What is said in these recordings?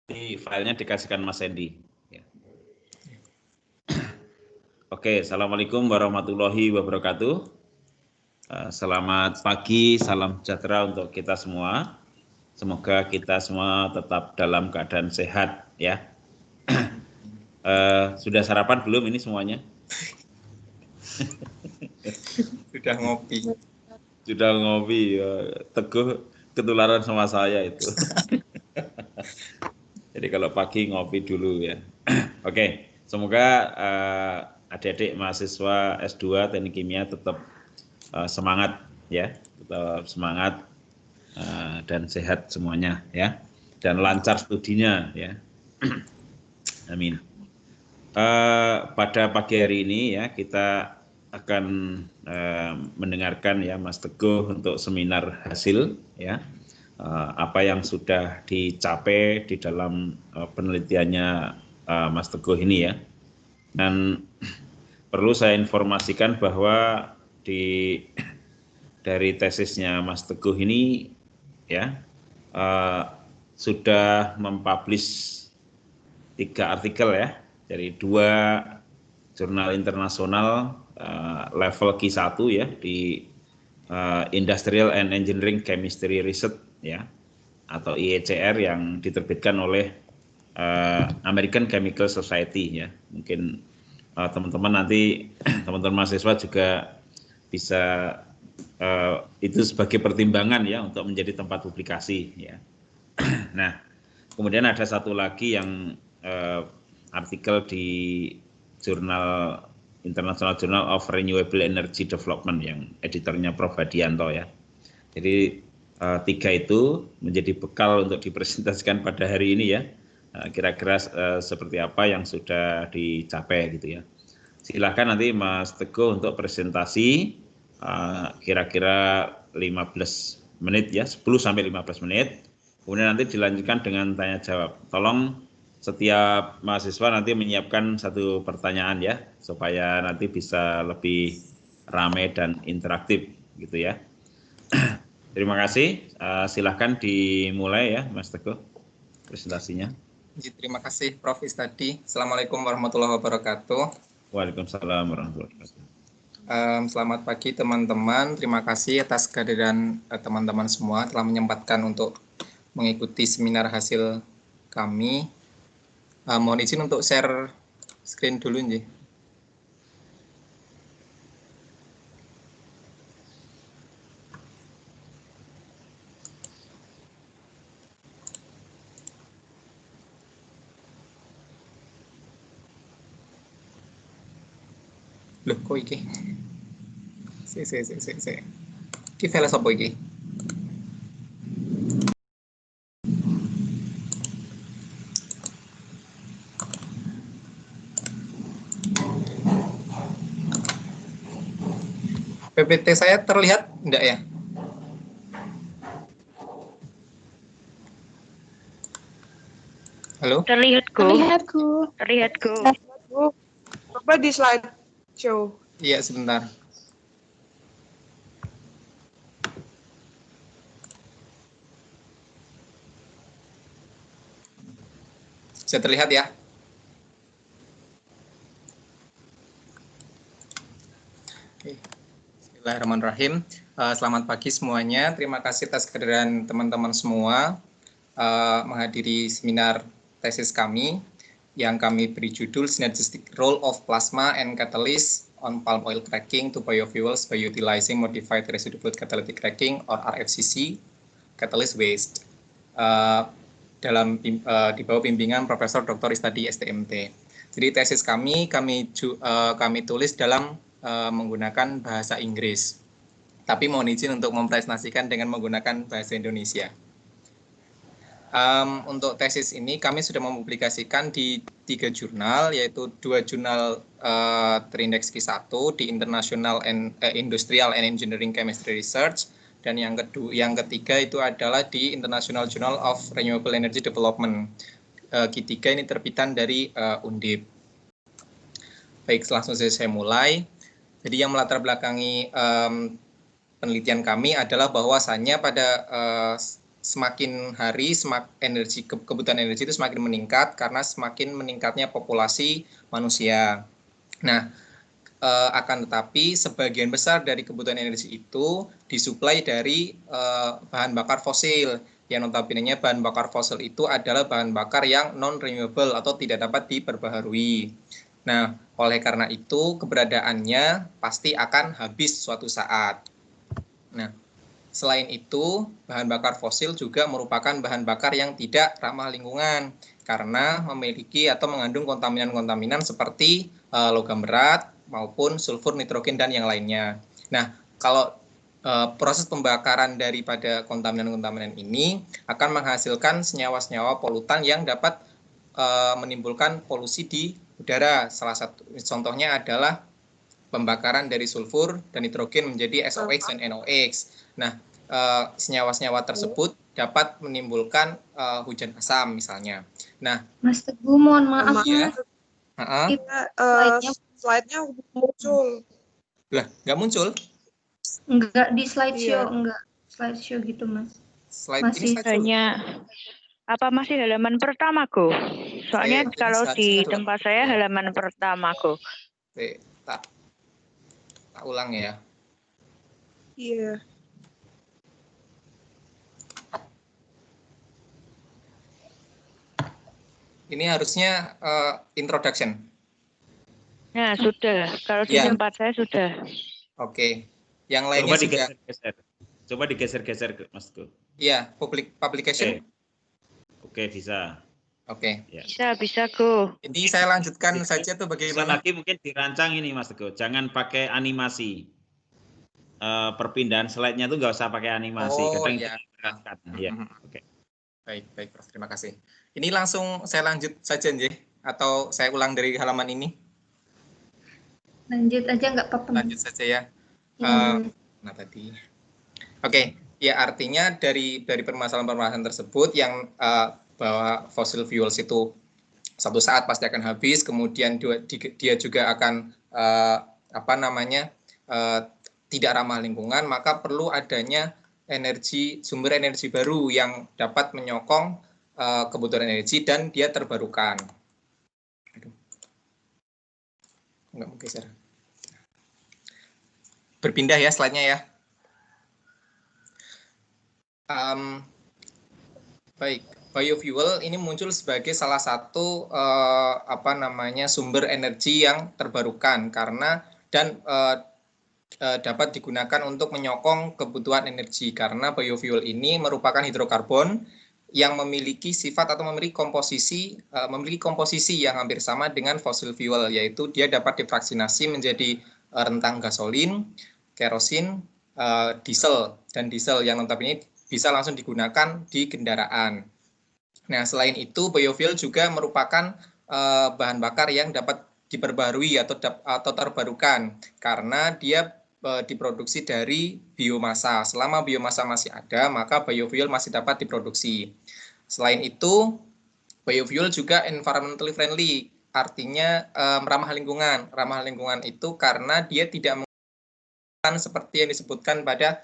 Nanti filenya dikasihkan Mas Hendy. Ya. Oke, Assalamualaikum warahmatullahi wabarakatuh. Selamat pagi, salam sejahtera untuk kita semua. Semoga kita semua tetap dalam keadaan sehat ya. Sudah sarapan belum ini semuanya? Sudah ngopi. Sudah ngopi, ya. Teguh ketularan sama saya itu. Jadi kalau pagi ngopi dulu ya. Oke, semoga adik-adik mahasiswa S2 Teknik Kimia tetap semangat ya, tetap semangat dan sehat semuanya ya, dan lancar studinya ya. Amin. Pada pagi hari ini ya kita akan mendengarkan ya Mas Teguh untuk seminar hasil ya, apa yang sudah dicapai di dalam penelitiannya Mas Teguh ini ya. Dan perlu saya informasikan bahwa dari tesisnya Mas Teguh ini ya sudah mempublish 3 artikel ya dari 2 jurnal internasional level Q1 ya di Industrial and Engineering Chemistry Research ya, atau IECR yang diterbitkan oleh American Chemical Society ya. Mungkin teman-teman nanti teman-teman mahasiswa juga bisa itu sebagai pertimbangan ya untuk menjadi tempat publikasi ya. Nah, kemudian ada satu lagi yang artikel di jurnal International Journal of Renewable Energy Development yang editornya Prof. Hadianto ya. Jadi 3 itu menjadi bekal untuk dipresentasikan pada hari ini ya. Kira-kira seperti apa yang sudah dicapai gitu ya. Silakan nanti Mas Teguh untuk presentasi kira-kira 15 menit ya, 10 sampai 15 menit. Kemudian nanti dilanjutkan dengan tanya jawab. Tolong setiap mahasiswa nanti menyiapkan 1 pertanyaan ya, supaya nanti bisa lebih ramai dan interaktif gitu ya. Terima kasih. Silahkan dimulai ya Mas Teguh presentasinya. Terima kasih Prof. Istadi. Assalamualaikum warahmatullahi wabarakatuh. Waalaikumsalam warahmatullahi wabarakatuh. Selamat pagi teman-teman. Terima kasih atas kehadiran teman-teman semua telah menyempatkan untuk mengikuti seminar hasil kami. Mohon izin untuk share screen dulu nih. Loh, kok iki? Iki file apa iki? PPT saya terlihat enggak ya? Halo? Terlihat, Go. Terlihat, Gu. Terlihat, Go. Coba di slideshow. Iya, sebentar. Bisa terlihat ya? Oke. Bismillahirrahmanirrahim. Selamat pagi semuanya. Terima kasih atas kehadiran teman-teman semua menghadiri seminar tesis kami yang kami beri judul Synergistic Role of Plasma and Catalyst on Palm Oil Cracking to Biofuels by Utilizing Modified Residue Fluid Catalytic Cracking or RFCC Catalyst Waste di bawah bimbingan Profesor Dr. Istadi STMT. Jadi tesis kami tulis dalam menggunakan bahasa Inggris. Tapi mohon izin untuk mempresentasikan dengan menggunakan bahasa Indonesia. Untuk tesis ini kami sudah mempublikasikan di 3 jurnal, yaitu 2 jurnal terindeks Q1 di Industrial and Engineering Chemistry Research, dan yang ketiga itu adalah di International Journal of Renewable Energy Development. Q3 ini terbitan dari Undip. Baik, langsung saja saya mulai. Jadi yang melatar belakangi penelitian kami adalah bahwasannya pada semakin hari kebutuhan energi itu semakin meningkat karena semakin meningkatnya populasi manusia. Nah, akan tetapi sebagian besar dari kebutuhan energi itu disuplai dari bahan bakar fosil, yang notabene bahan bakar fosil itu adalah bahan bakar yang non-renewable atau tidak dapat diperbaharui. Nah, oleh karena itu keberadaannya pasti akan habis suatu saat. Nah, selain itu, bahan bakar fosil juga merupakan bahan bakar yang tidak ramah lingkungan karena memiliki atau mengandung kontaminan-kontaminan seperti logam berat maupun sulfur, nitrogen, dan yang lainnya. Nah, kalau proses pembakaran daripada kontaminan-kontaminan ini akan menghasilkan senyawa-senyawa polutan yang dapat menimbulkan polusi di udara. Salah satu contohnya adalah pembakaran dari sulfur dan nitrogen menjadi SOx dan NOx. Nah, senyawa-senyawa tersebut dapat menimbulkan hujan asam misalnya. Nah, Mas Teguh, mohon maaf ya. Mas. Slide-nya muncul. Lah, nggak muncul? Enggak di slideshow, Iya. enggak slideshow gitu, Mas. Slide ini Masih hanya apa masih halaman pertama, Go? Soalnya kalau di tempat saya halaman pertama, Go. Tak ulang ya. Iya. Ini harusnya introduction. Nah, sudah. Kalau di Ya. tempat saya sudah. Oke. Yang lainnya Coba sudah. digeser-geser. Coba digeser-geser, Mas Go. Iya, publication. Oke, bisa. Oke. Ya. Bisa, Go. Jadi saya lanjutkan saja tuh Bisa bagaimana. lagi mungkin dirancang ini, Mas Teguh. Jangan pakai animasi. Perpindahan slide-nya tuh nggak usah pakai animasi. Oh, Kadang ya. digerakkan. Ya. Oke. Baik, Prof. Terima kasih. Ini langsung saya lanjut saja, Nje, atau saya ulang dari halaman ini? Lanjut aja nggak apa-apa. Lanjut saja ya. Nah tadi. Oke, ya artinya dari permasalahan-permasalahan tersebut yang bahwa fossil fuels itu satu saat pasti akan habis, kemudian dia juga akan tidak ramah lingkungan, maka perlu adanya sumber energi baru yang dapat menyokong kebutuhan energi dan dia terbarukan. Enggak mau geser. Berpindah ya slide-nya ya. Baik, biofuel ini muncul sebagai salah satu sumber energi yang terbarukan karena dapat digunakan untuk menyokong kebutuhan energi karena biofuel ini merupakan hidrokarbon yang memiliki sifat atau memiliki komposisi yang hampir sama dengan fossil fuel, yaitu dia dapat difraksinasi menjadi rentang gasolin, kerosin, diesel, dan diesel yang notabene bisa langsung digunakan di kendaraan. Nah, selain itu, biofuel juga merupakan bahan bakar yang dapat diperbarui atau terbarukan karena dia diproduksi dari biomasa. Selama biomasa masih ada, maka biofuel masih dapat diproduksi. Selain itu, biofuel juga environmentally friendly, artinya ramah lingkungan. Ramah lingkungan itu karena dia tidak menggunakan seperti yang disebutkan pada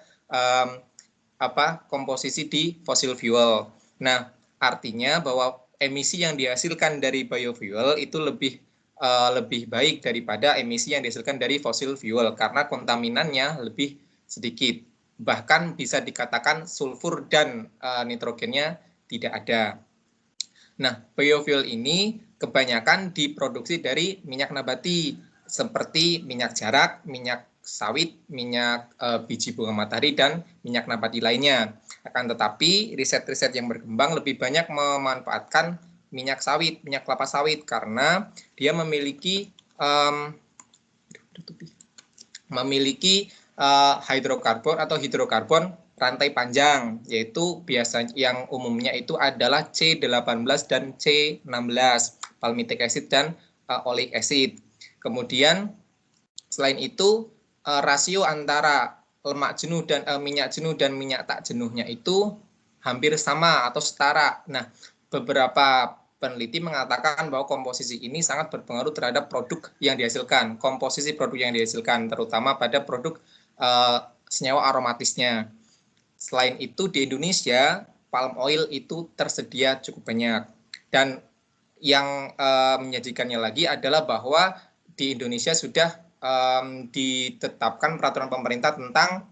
komposisi di fossil fuel. Nah, artinya bahwa emisi yang dihasilkan dari biofuel itu lebih baik daripada emisi yang dihasilkan dari fossil fuel karena kontaminannya lebih sedikit. Bahkan bisa dikatakan sulfur dan nitrogennya tidak ada. Nah, biofuel ini kebanyakan diproduksi dari minyak nabati seperti minyak jarak, minyak sawit, minyak biji bunga matahari, dan minyak nabati lainnya. Akan tetapi, riset-riset yang berkembang lebih banyak memanfaatkan minyak sawit, minyak kelapa sawit, karena dia memiliki hidrokarbon rantai panjang, yaitu biasanya yang umumnya itu adalah C18 dan C16, palmitic acid dan oleic acid. Kemudian selain itu rasio antara lemak jenuh dan minyak jenuh dan minyak tak jenuhnya itu hampir sama atau setara. Nah, beberapa peneliti mengatakan bahwa komposisi ini sangat berpengaruh terhadap produk yang dihasilkan, komposisi produk yang dihasilkan, terutama pada produk senyawa aromatisnya. Selain itu, di Indonesia, palm oil itu tersedia cukup banyak. Dan yang menyajikannya lagi adalah bahwa di Indonesia sudah ditetapkan peraturan pemerintah tentang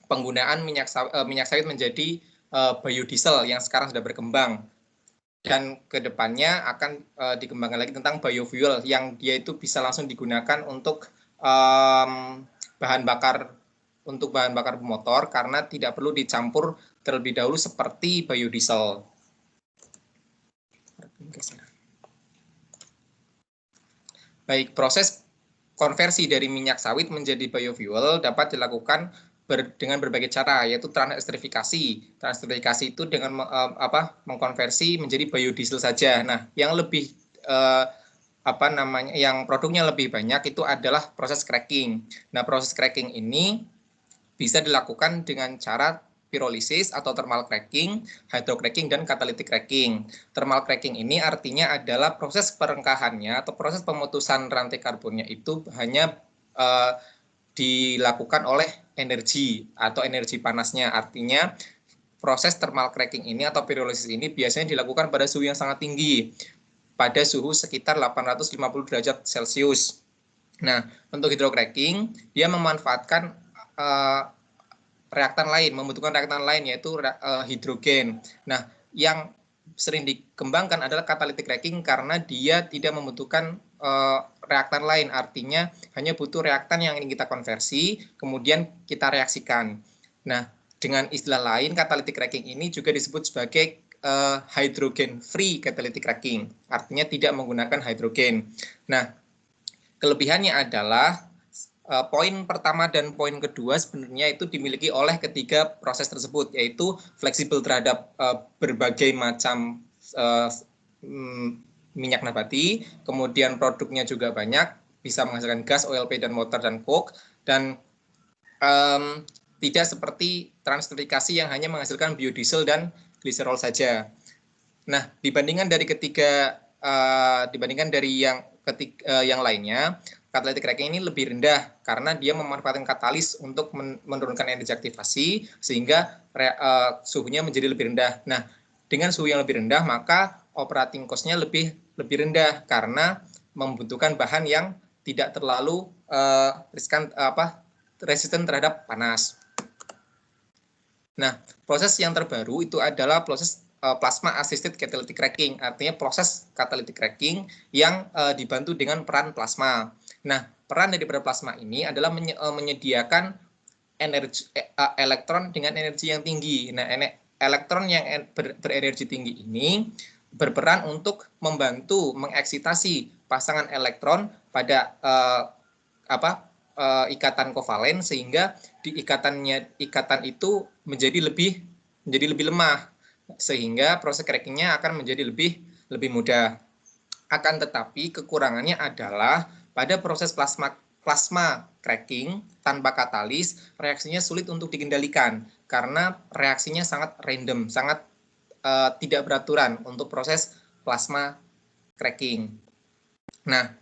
penggunaan minyak sawit menjadi biodiesel yang sekarang sudah berkembang. Dan kedepannya akan dikembangkan lagi tentang biofuel yang dia itu bisa langsung digunakan untuk bahan bakar pemotor karena tidak perlu dicampur terlebih dahulu seperti biodiesel. Baik, proses konversi dari minyak sawit menjadi biofuel dapat dilakukan dengan berbagai cara, yaitu transesterifikasi. Transesterifikasi itu dengan mengkonversi menjadi biodiesel saja. Nah, yang lebih yang produknya lebih banyak itu adalah proses cracking. Nah, proses cracking ini bisa dilakukan dengan cara pirolisis atau thermal cracking, hydrocracking, dan catalytic cracking. Thermal cracking ini artinya adalah proses perengkahannya atau proses pemutusan rantai karbonnya itu hanya dilakukan oleh energi atau energi panasnya. Artinya proses thermal cracking ini atau pirolisis ini biasanya dilakukan pada suhu yang sangat tinggi, pada suhu sekitar 850 derajat Celcius. Nah, untuk hydrocracking, dia memanfaatkan membutuhkan reaktan lain yaitu hidrogen. Nah, yang sering dikembangkan adalah catalytic cracking karena dia tidak membutuhkan reaktan lain, artinya hanya butuh reaktan yang ingin kita konversi, kemudian kita reaksikan. Nah, dengan istilah lain, catalytic cracking ini juga disebut sebagai hydrogen free catalytic cracking, artinya tidak menggunakan hidrogen. Nah, kelebihannya adalah poin pertama dan poin kedua sebenarnya itu dimiliki oleh ketiga proses tersebut, yaitu fleksibel terhadap berbagai macam minyak nabati, kemudian produknya juga banyak, bisa menghasilkan gas, OLP, dan water, dan coke, dan tidak seperti transesterifikasi yang hanya menghasilkan biodiesel dan gliserol saja. Nah, dibandingkan dari yang lainnya, catalytic cracking ini lebih rendah karena dia memanfaatkan katalis untuk menurunkan energi aktivasi sehingga suhunya menjadi lebih rendah. Nah, dengan suhu yang lebih rendah maka operating cost-nya lebih rendah karena membutuhkan bahan yang tidak terlalu resisten terhadap panas. Nah, proses yang terbaru itu adalah proses plasma assisted catalytic cracking, artinya proses catalytic cracking yang dibantu dengan peran plasma. Nah, peran daripada plasma ini adalah menyediakan energi elektron dengan energi yang tinggi. Nah, elektron yang berenergi tinggi ini berperan untuk membantu mengeksitasi pasangan elektron pada ikatan kovalen sehingga di ikatan itu menjadi lebih lemah, sehingga proses crackingnya akan menjadi lebih mudah. Akan tetapi kekurangannya adalah pada proses plasma cracking tanpa katalis, reaksinya sulit untuk dikendalikan karena reaksinya sangat random, sangat tidak beraturan untuk proses plasma cracking. Nah,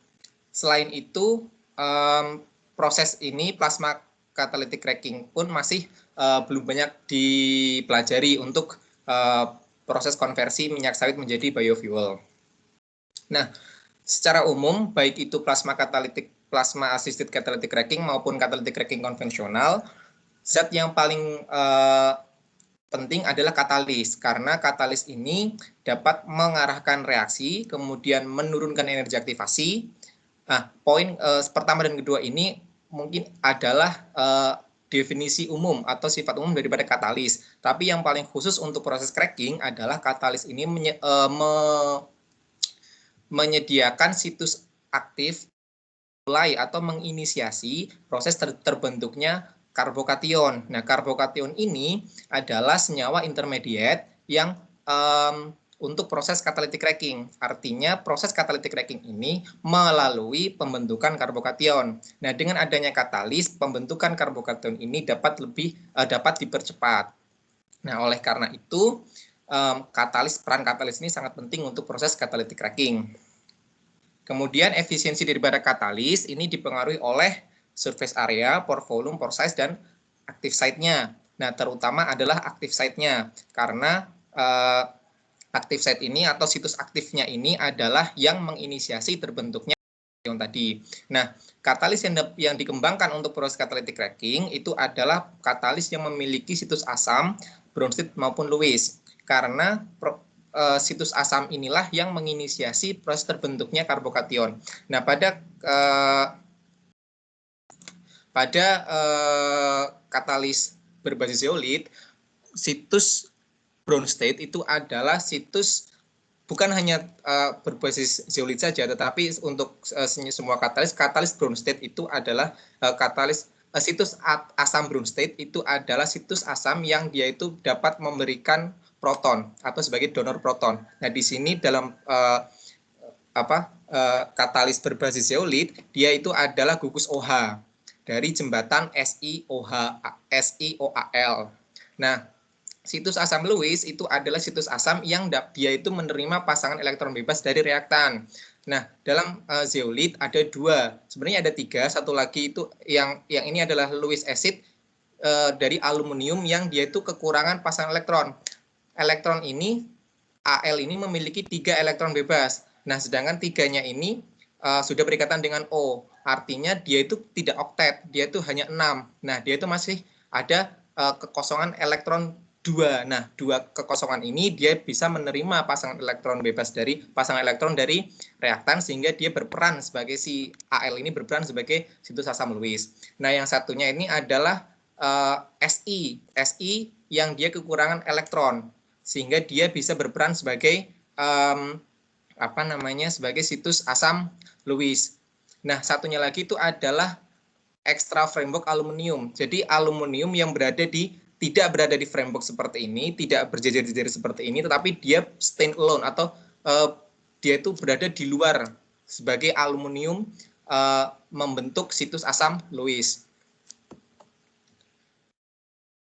selain itu proses ini plasma catalytic cracking pun masih belum banyak dipelajari untuk proses konversi minyak sawit menjadi biofuel. Nah, secara umum baik itu plasma assisted catalytic cracking maupun catalytic cracking konvensional, zat yang paling penting adalah katalis karena katalis ini dapat mengarahkan reaksi kemudian menurunkan energi aktivasi. Nah, poin pertama dan kedua ini mungkin adalah definisi umum atau sifat umum daripada katalis. Tapi yang paling khusus untuk proses cracking adalah katalis ini menyediakan situs aktif mulai atau menginisiasi proses terbentuknya karbokation. Nah, karbokation ini adalah senyawa intermediate yang untuk proses catalytic cracking. Artinya proses catalytic cracking ini melalui pembentukan karbokation. Nah, dengan adanya katalis, pembentukan karbokation ini dapat dipercepat. Nah, oleh karena itu peran katalis ini sangat penting untuk proses catalytic cracking. Kemudian efisiensi daripada katalis ini dipengaruhi oleh surface area, pore volume, pore size, dan active site-nya. Nah, terutama adalah active site-nya karena aktif site ini atau situs aktifnya ini adalah yang menginisiasi terbentuknya ion tadi. Nah, katalis yang dikembangkan untuk proses catalytic cracking itu adalah katalis yang memiliki situs asam, Bronsted maupun Lewis. Karena situs asam inilah yang menginisiasi proses terbentuknya karbokation. Nah, pada katalis berbasis zeolit, situs Bronsted itu adalah situs bukan hanya berbasis zeolit saja, tetapi untuk semua katalis Bronsted itu adalah situs asam Bronsted itu adalah situs asam yang dia itu dapat memberikan proton atau sebagai donor proton. Nah, di sini dalam katalis berbasis zeolit, dia itu adalah gugus OH dari jembatan SiOAl. Nah, situs asam Lewis itu adalah situs asam yang dia itu menerima pasangan elektron bebas dari reaktan. Nah, dalam zeolit ada dua, sebenarnya ada tiga. Satu lagi itu yang ini adalah Lewis acid dari aluminium yang dia itu kekurangan pasangan elektron. Elektron ini Al ini memiliki 3 elektron bebas. Nah, sedangkan tiganya ini sudah berikatan dengan O. Artinya dia itu tidak oktet, dia itu hanya 6. Nah, dia itu masih ada kekosongan elektron 2. Nah, 2 kekosongan ini dia bisa menerima pasangan elektron bebas dari pasangan elektron dari reaktan sehingga dia berperan sebagai si Al ini berperan sebagai situs asam Lewis. Nah, yang satunya ini adalah Si yang dia kekurangan elektron sehingga dia bisa berperan sebagai sebagai situs asam Lewis. Nah, satunya lagi itu adalah extra framework aluminium. Jadi aluminium yang tidak berada di framework seperti ini, tidak berjejer-jejer seperti ini, tetapi dia stand alone atau dia itu berada di luar sebagai aluminium membentuk situs asam Lewis.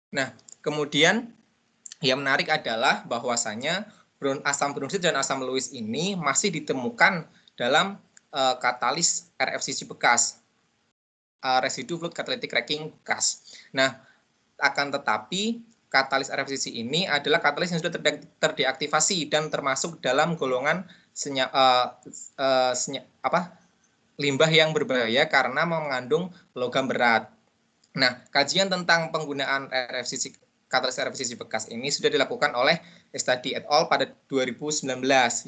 Nah, kemudian yang menarik adalah bahwasanya asam Bronsted dan asam Lewis ini masih ditemukan dalam katalis RFCC bekas, residu fluid catalytic cracking bekas. Nah, akan tetapi katalis RFCC ini adalah katalis yang sudah terdeaktivasi dan termasuk dalam golongan limbah yang berbahaya karena mengandung logam berat. Nah, kajian tentang penggunaan katalis RFCC bekas ini sudah dilakukan oleh Estadi et al. Pada 2019,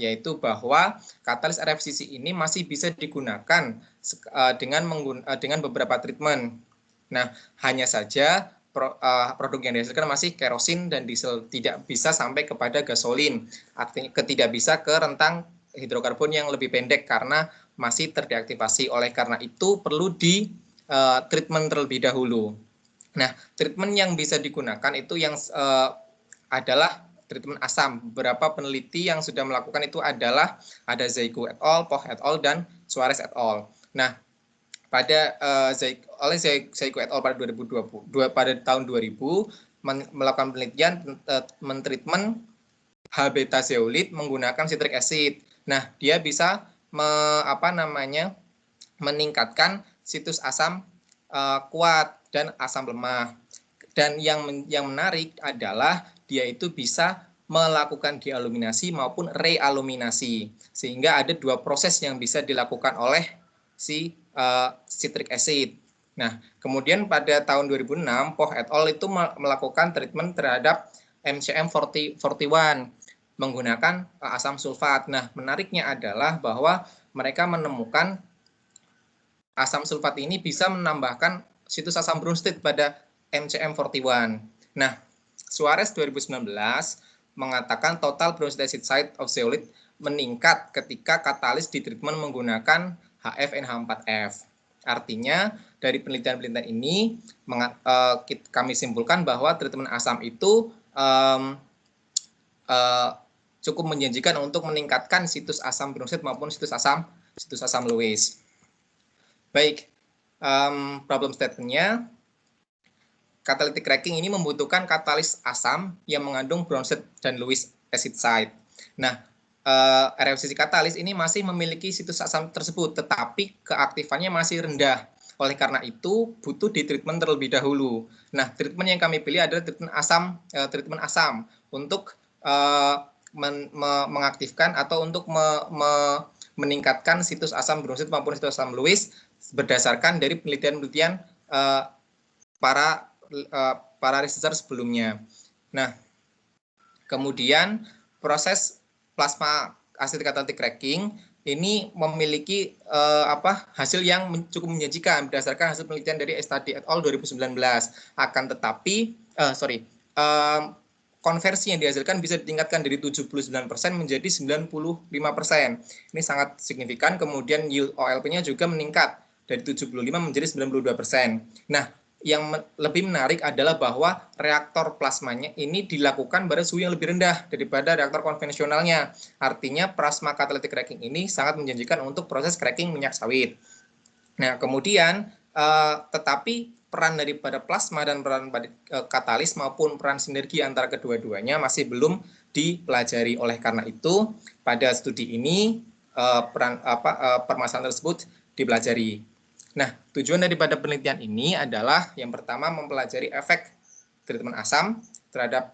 yaitu bahwa katalis RFCC ini masih bisa digunakan dengan beberapa treatment. Nah, hanya saja produk yang dihasilkan masih kerosin dan diesel, tidak bisa sampai kepada gasolin, artinya tidak bisa ke rentang hidrokarbon yang lebih pendek karena masih terdeaktivasi. Oleh karena itu perlu di treatment terlebih dahulu. Nah, treatment yang bisa digunakan itu yang adalah treatment asam. Beberapa peneliti yang sudah melakukan itu adalah ada Zaigo et al., Poch et al., dan Suarez et al. Nah, oleh Zaigo et al. Pada 2020, pada tahun 2000 melakukan penelitian mentreatment H-beta zeolit menggunakan citric acid. Nah, dia bisa meningkatkan situs asam kuat dan asam lemah. Dan yang menarik adalah dia itu bisa melakukan dealuminasi maupun realuminasi. Sehingga ada 2 proses yang bisa dilakukan oleh si citric acid. Nah, kemudian pada tahun 2006, Poch et al. Itu melakukan treatment terhadap MCM41 menggunakan asam sulfat. Nah, menariknya adalah bahwa mereka menemukan asam sulfat ini bisa menambahkan situs asam Bronsted pada MCM41. Nah, Suarez 2019 mengatakan total Bronsted acid site of zeolite meningkat ketika katalis ditreatment menggunakan HFNH4F. Artinya, dari penelitian-penelitian ini kami simpulkan bahwa treatment asam itu cukup menjanjikan untuk meningkatkan situs asam Bronsted maupun situs asam Lewis. Baik, problem statement-nya, catalytic cracking ini membutuhkan katalis asam yang mengandung Bronsted dan Lewis acid site. Nah, RFCC katalis ini masih memiliki situs asam tersebut, tetapi keaktifannya masih rendah. Oleh karena itu, butuh ditreatment terlebih dahulu. Nah, treatment yang kami pilih adalah treatment asam untuk mengaktifkan atau untuk meningkatkan situs asam bromsid maupun situs asam Lewis berdasarkan dari penelitian-penelitian para researcher sebelumnya. Nah, kemudian proses plasma asid katalitik cracking ini memiliki hasil yang cukup menjanjikan berdasarkan hasil penelitian dari Estadi et al. 2019. Akan tetapi, konversi yang dihasilkan bisa ditingkatkan dari 79% menjadi 95%. Ini sangat signifikan. Kemudian yield OLP-nya juga meningkat dari 75 menjadi 92%. Nah, yang lebih menarik adalah bahwa reaktor plasmanya ini dilakukan pada suhu yang lebih rendah daripada reaktor konvensionalnya. Artinya plasma catalytic cracking ini sangat menjanjikan untuk proses cracking minyak sawit. Nah, kemudian tetapi peran daripada plasma dan peran katalis maupun peran sinergi antara kedua-duanya masih belum dipelajari. Oleh karena itu, pada studi ini permasalahan tersebut dipelajari. Nah, tujuan daripada penelitian ini adalah yang pertama mempelajari efek treatment asam terhadap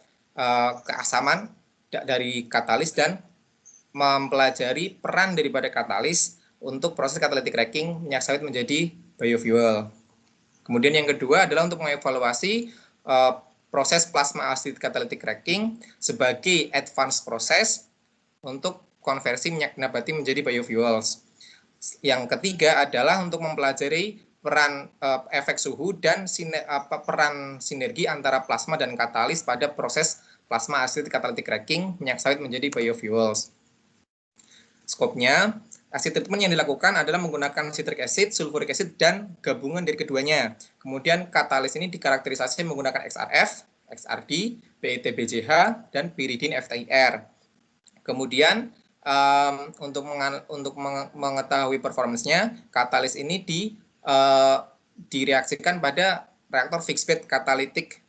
keasaman dari katalis dan mempelajari peran daripada katalis untuk proses catalytic cracking minyak sawit menjadi biofuel. Kemudian yang kedua adalah untuk mengevaluasi proses plasma acid catalytic cracking sebagai advanced proses untuk konversi minyak nabati menjadi biofuels. Yang ketiga adalah untuk mempelajari peran efek suhu dan peran sinergi antara plasma dan katalis pada proses plasma acid catalytic cracking minyak sawit menjadi biofuels. Skopnya, acid treatment yang dilakukan adalah menggunakan citric acid, sulfuric acid, dan gabungan dari keduanya. Kemudian katalis ini dikarakterisasi menggunakan XRF, XRD, PETBJH, dan pyridine FTIR. Kemudian untuk mengetahui performance-nya, katalis ini direaksikan pada reaktor fixed bed katalitik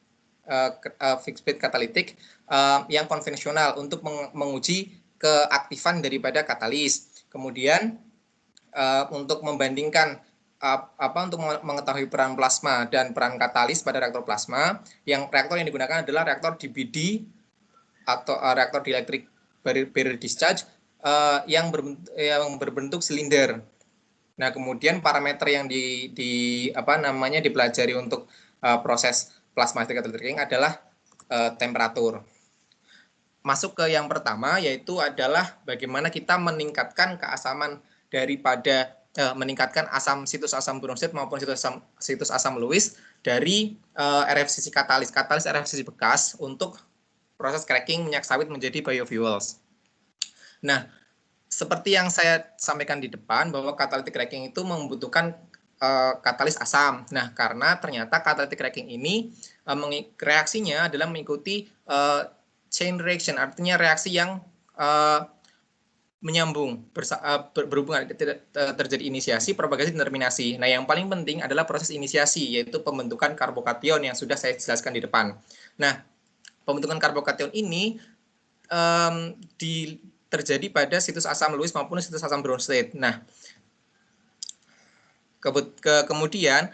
yang konvensional untuk menguji keaktifan daripada katalis. Kemudian untuk membandingkan untuk mengetahui peran plasma dan peran katalis pada reaktor plasma, reaktor yang digunakan adalah reaktor DBD atau reaktor dielectric barrier discharge yang berbentuk silinder. Nah, kemudian parameter yang dipelajari untuk proses plasma catalytic cracking adalah temperatur. Masuk ke yang pertama, yaitu adalah bagaimana kita meningkatkan keasaman daripada meningkatkan situs asam bromsid maupun situs asam Lewis dari RFCC katalis RFCC bekas untuk proses cracking minyak sawit menjadi biofuels. Nah, seperti yang saya sampaikan di depan bahwa catalytic cracking itu membutuhkan katalis asam. Nah, karena ternyata catalytic cracking ini reaksinya adalah mengikuti chain reaction, artinya reaksi yang menyambung, berhubungan, terjadi inisiasi, propagasi, dan terminasi. Nah, yang paling penting adalah proses inisiasi, yaitu pembentukan karbokation yang sudah saya jelaskan di depan. Nah, pembentukan karbokation ini terjadi pada situs asam Lewis maupun situs asam bromsid. Nah, kemudian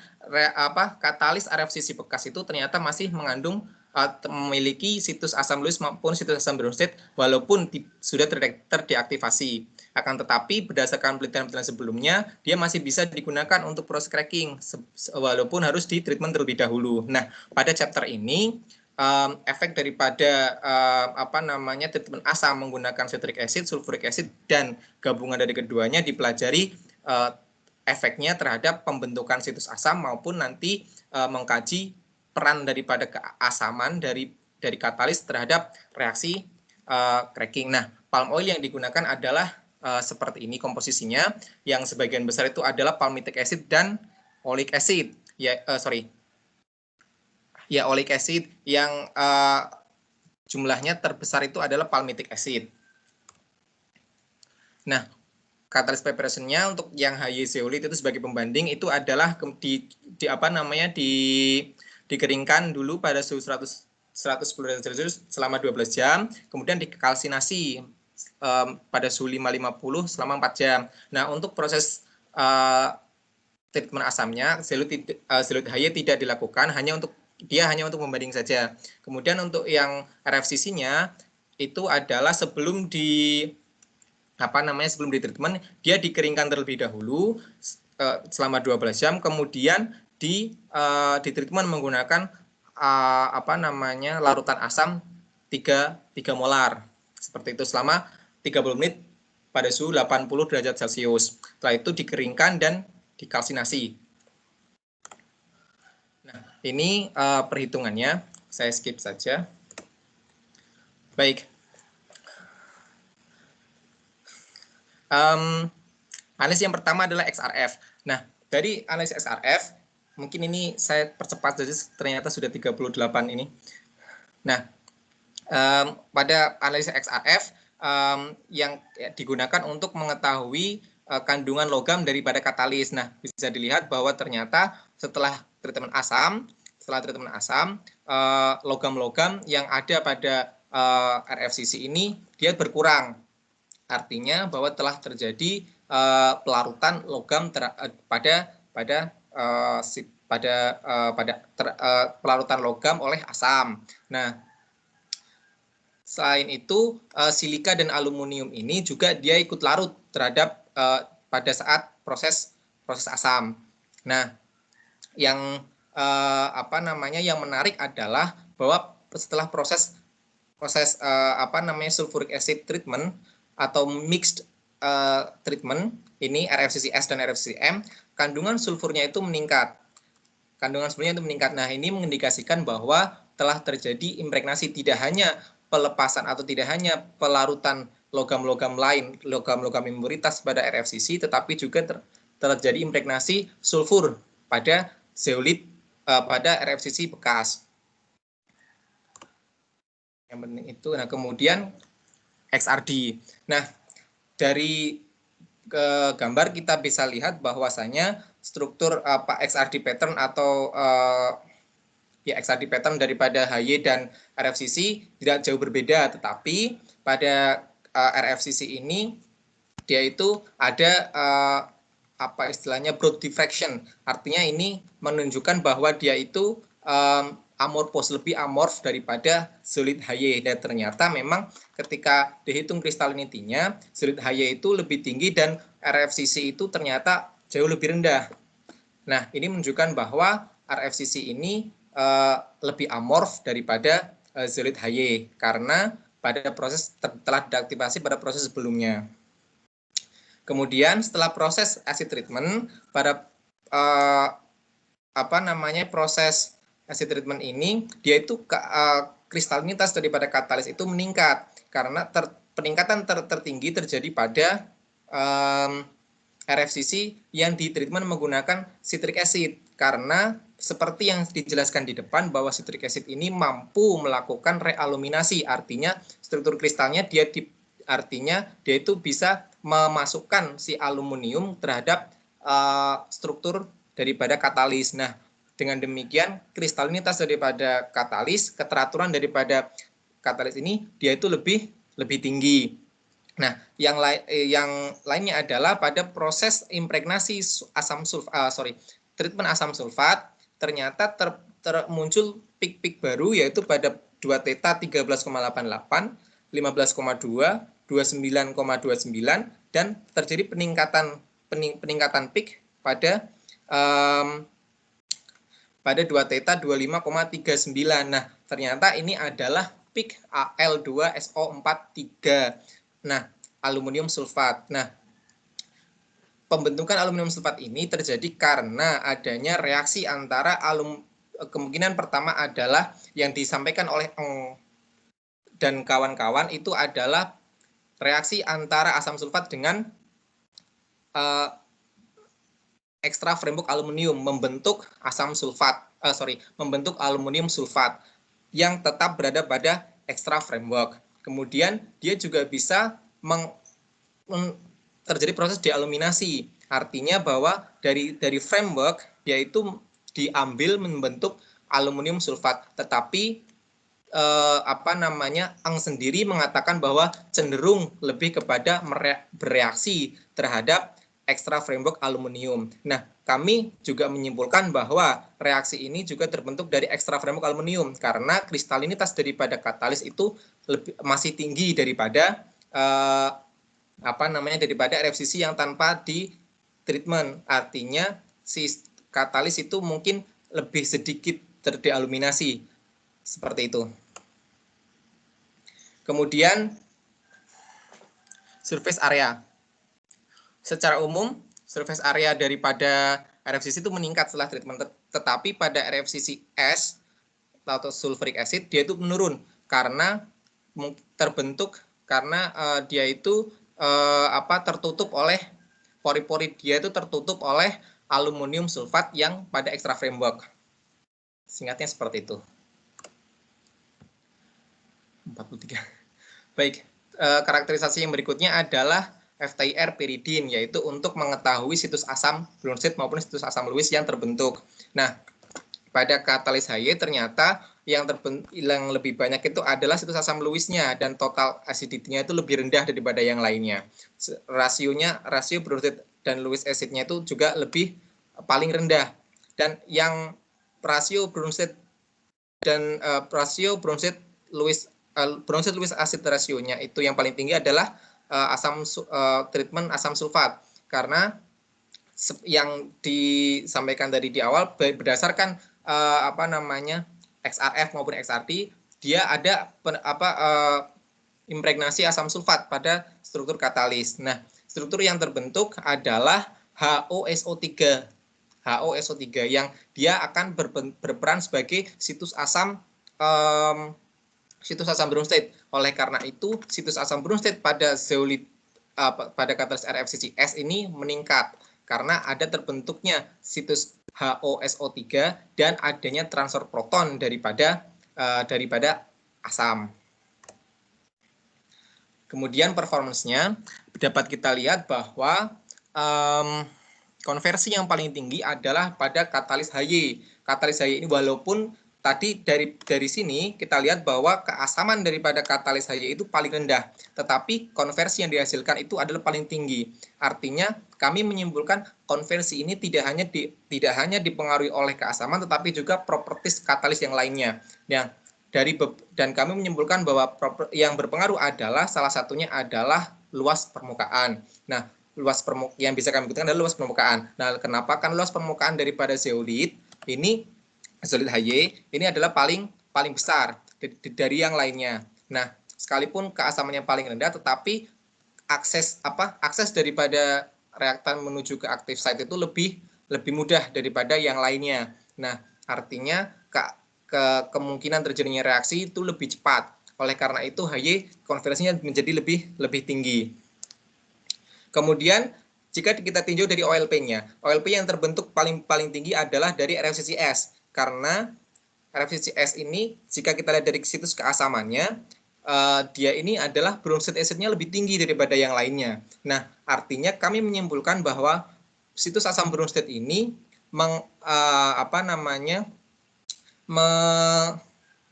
katalis RFCC bekas itu ternyata masih mengandung memiliki situs asam Lewis maupun situs asam bromsid walaupun sudah terdeaktivasi. Akan tetapi berdasarkan penelitian sebelumnya, dia masih bisa digunakan untuk proses cracking walaupun harus di treatment terlebih dahulu. Nah, pada chapter ini efek daripada treatment asam menggunakan citric acid, sulfuric acid, dan gabungan dari keduanya dipelajari efeknya terhadap pembentukan situs asam maupun nanti mengkaji peran daripada keasaman dari katalis terhadap reaksi cracking. Nah, palm oil yang digunakan adalah seperti ini komposisinya, yang sebagian besar itu adalah palmitic acid dan oleic acid. Oleic acid yang jumlahnya terbesar itu adalah palmitic acid. Nah, catalyst preparation-nya untuk yang high zeolite itu sebagai pembanding itu adalah dikeringkan dulu pada suhu 110 derajat Celcius selama 12 jam, kemudian dikalsinasi pada suhu 550 selama 4 jam. Nah, untuk proses treatment asamnya, zeolite high tidak dilakukan, hanya untuk membanding saja. Kemudian untuk yang RFCC-nya itu adalah sebelum sebelum di treatment dia dikeringkan terlebih dahulu selama 12 jam, kemudian di treatment menggunakan larutan asam 3 molar seperti itu selama 30 menit pada suhu 80 derajat Celcius. Setelah itu dikeringkan dan dikalsinasi. Nah, ini perhitungannya, saya skip saja. Baik. Analisis yang pertama adalah XRF. Nah, dari analisis XRF, mungkin ini saya percepat saja, ternyata sudah 38 ini. Nah, pada analisis XRF yang digunakan untuk mengetahui kandungan logam daripada katalis. Nah, bisa dilihat bahwa ternyata setelah treatment asam, logam-logam yang ada pada RFCC ini dia berkurang. Artinya bahwa telah terjadi pelarutan logam pelarutan logam oleh asam. Nah, selain itu silika dan aluminium ini juga dia ikut larut terhadap pada saat proses asam. Nah, yang yang menarik adalah bahwa setelah proses sulfuric acid treatment atau mixed treatment ini RFCCS dan RFCCM, kandungan sulfurnya itu meningkat. Nah, ini mengindikasikan bahwa telah terjadi impregnasi, tidak hanya pelepasan atau tidak hanya pelarutan logam-logam lain, logam-logam impuritas pada RFCC, tetapi juga terjadi impregnasi sulfur pada zeolit pada RFCC bekas. Yang penting itu. Nah, kemudian XRD. Nah, dari gambar kita bisa lihat bahwasanya struktur XRD pattern atau XRD pattern daripada HY dan RFCC tidak jauh berbeda, tetapi pada RFCC ini dia itu ada istilahnya broad diffraction. Artinya ini menunjukkan bahwa dia itu lebih amorf daripada zeolit HY, dan ternyata memang ketika dihitung kristalinitinya zeolit HY itu lebih tinggi dan RFCC itu ternyata jauh lebih rendah. Nah, ini menunjukkan bahwa RFCC ini lebih amorf daripada zeolit HY karena pada proses telah diaktifasi pada proses sebelumnya. Kemudian setelah proses acid treatment pada proses acid treatment ini dia itu kristalinitas daripada katalis itu meningkat karena peningkatan tertinggi terjadi pada RFCC yang di treatment menggunakan citric acid, karena seperti yang dijelaskan di depan bahwa citric acid ini mampu melakukan realuminasi, artinya struktur kristalnya dia itu bisa memasukkan si aluminium terhadap struktur daripada katalis. Nah, dengan demikian kristalinitas daripada katalis, keteraturan daripada katalis ini dia itu lebih tinggi. Nah, yang lainnya adalah pada proses impregnasi treatment asam sulfat ternyata muncul pik-pik baru, yaitu pada 2 theta 13,88, 15,2, 29,29, dan terjadi peningkatan pik pada 2 theta 25,39. Nah, ternyata ini adalah pik Al2SO43. Nah, aluminium sulfat. Nah, pembentukan aluminium sulfat ini terjadi karena adanya reaksi antara kemungkinan pertama adalah yang disampaikan oleh Eng dan kawan-kawan itu adalah reaksi antara asam sulfat dengan ekstra framework aluminium membentuk membentuk aluminium sulfat yang tetap berada pada ekstra framework. Kemudian dia juga bisa terjadi proses dealuminasi, artinya bahwa dari framework yaitu diambil membentuk aluminium sulfat, tetapi Eng sendiri mengatakan bahwa cenderung lebih kepada bereaksi terhadap ekstra framework aluminium. Nah, kami juga menyimpulkan bahwa reaksi ini juga terbentuk dari ekstra framework aluminium karena kristalinitas daripada katalis itu masih tinggi daripada daripada RFCC yang tanpa di treatment. Artinya si katalis itu mungkin lebih sedikit terdealuminasi seperti itu. Kemudian surface area. Secara umum surface area daripada RFCC itu meningkat setelah treatment, tetapi pada RFCC S atau sulfuric acid dia itu menurun karena terbentuk karena dia itu tertutup oleh pori-pori dia itu tertutup oleh aluminium sulfat yang pada extra framework. Singkatnya seperti itu. 43. Baik, karakterisasi yang berikutnya adalah FTIR pyridine, yaitu untuk mengetahui situs asam Bronsted maupun situs asam Lewis yang terbentuk. Nah, pada katalis HY ternyata yang lebih banyak itu adalah situs asam Lewisnya dan total acidity-nya itu lebih rendah daripada yang lainnya. Rasio Bronsted dan Lewis acidnya itu juga lebih paling rendah. Dan yang rasio Bronsted dan rasio Bronsted Lewis acid rasionya itu yang paling tinggi adalah treatment asam sulfat karena yang disampaikan tadi di awal berdasarkan XRF maupun XRD dia ada impregnasi asam sulfat pada struktur katalis. Nah, struktur yang terbentuk adalah HOSO3 yang dia akan berperan sebagai situs asam Bronsted. Oleh karena itu, situs asam Bronsted pada zeolit pada katalis RFCCS ini meningkat karena ada terbentuknya situs HOSO3 dan adanya transfer proton daripada asam. Kemudian performance-nya dapat kita lihat bahwa konversi yang paling tinggi adalah pada katalis HY. Katalis HY ini walaupun tadi dari sini kita lihat bahwa keasaman daripada katalis HY itu paling rendah, tetapi konversi yang dihasilkan itu adalah paling tinggi. Artinya kami menyimpulkan konversi ini tidak hanya dipengaruhi oleh keasaman, tetapi juga propertis katalis yang lainnya. Dan kami menyimpulkan bahwa yang berpengaruh adalah salah satunya adalah luas permukaan. Nah, yang bisa kami buktikan adalah luas permukaan. Nah, kenapa kan luas permukaan daripada zeolit ini zeolit HY ini adalah paling besar dari yang lainnya. Nah, sekalipun keasamannya paling rendah, tetapi akses daripada reaktan menuju ke active site itu lebih mudah daripada yang lainnya. Nah, artinya kemungkinan terjadinya reaksi itu lebih cepat. Oleh karena itu HY konversinya menjadi lebih tinggi. Kemudian jika kita tinjau dari OLP-nya, OLP yang terbentuk paling tinggi adalah dari RFCCS. Karena RFCCS ini, jika kita lihat dari situs keasamannya, dia ini adalah Bronsted acid-nya lebih tinggi daripada yang lainnya. Nah, artinya kami menyimpulkan bahwa situs asam Bronsted ini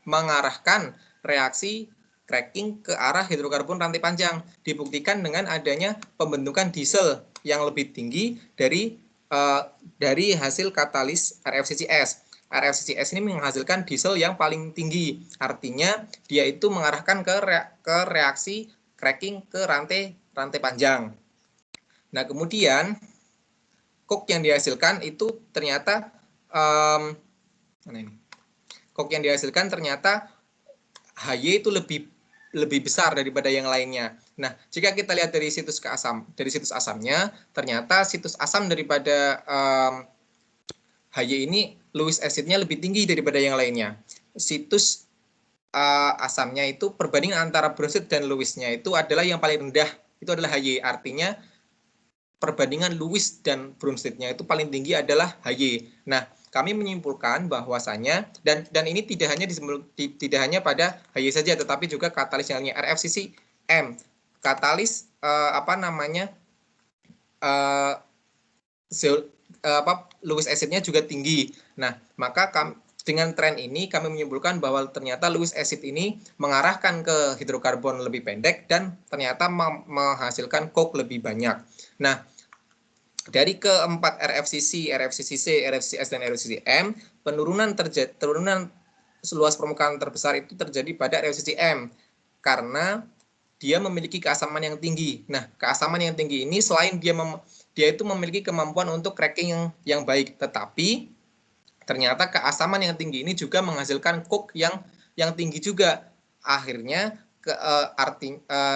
mengarahkan reaksi cracking ke arah hidrokarbon rantai panjang. Dibuktikan dengan adanya pembentukan diesel yang lebih tinggi dari hasil katalis RFCCS. RFCCS ini menghasilkan diesel yang paling tinggi. Artinya dia itu mengarahkan ke reaksi cracking ke rantai panjang. Nah, kemudian coke yang dihasilkan itu ternyata HY itu lebih besar daripada yang lainnya. Nah, jika kita lihat dari situs asamnya, ternyata situs asam daripada HY ini Lewis acid-nya lebih tinggi daripada yang lainnya. Situs asamnya itu perbandingan antara Bronsted dan Lewis-nya itu adalah yang paling rendah, itu adalah HY. Artinya perbandingan Lewis dan Bronsted-nya itu paling tinggi adalah HY. Nah, kami menyimpulkan bahwasanya dan ini tidak hanya pada HY saja, tetapi juga katalis yang lainnya RFCC M. Katalis Lewis acid-nya juga tinggi. Nah, maka dengan tren ini kami menyimpulkan bahwa ternyata Lewis acid ini mengarahkan ke hidrokarbon lebih pendek dan ternyata menghasilkan coke lebih banyak. Nah, dari keempat RFCC, RFCCC, RFCS, dan RFCCM, penurunan luas permukaan terbesar itu terjadi pada RFCCM karena dia memiliki keasaman yang tinggi. Nah, keasaman yang tinggi ini selain dia itu memiliki kemampuan untuk cracking yang baik, tetapi ternyata keasaman yang tinggi ini juga menghasilkan coke yang tinggi juga. Akhirnya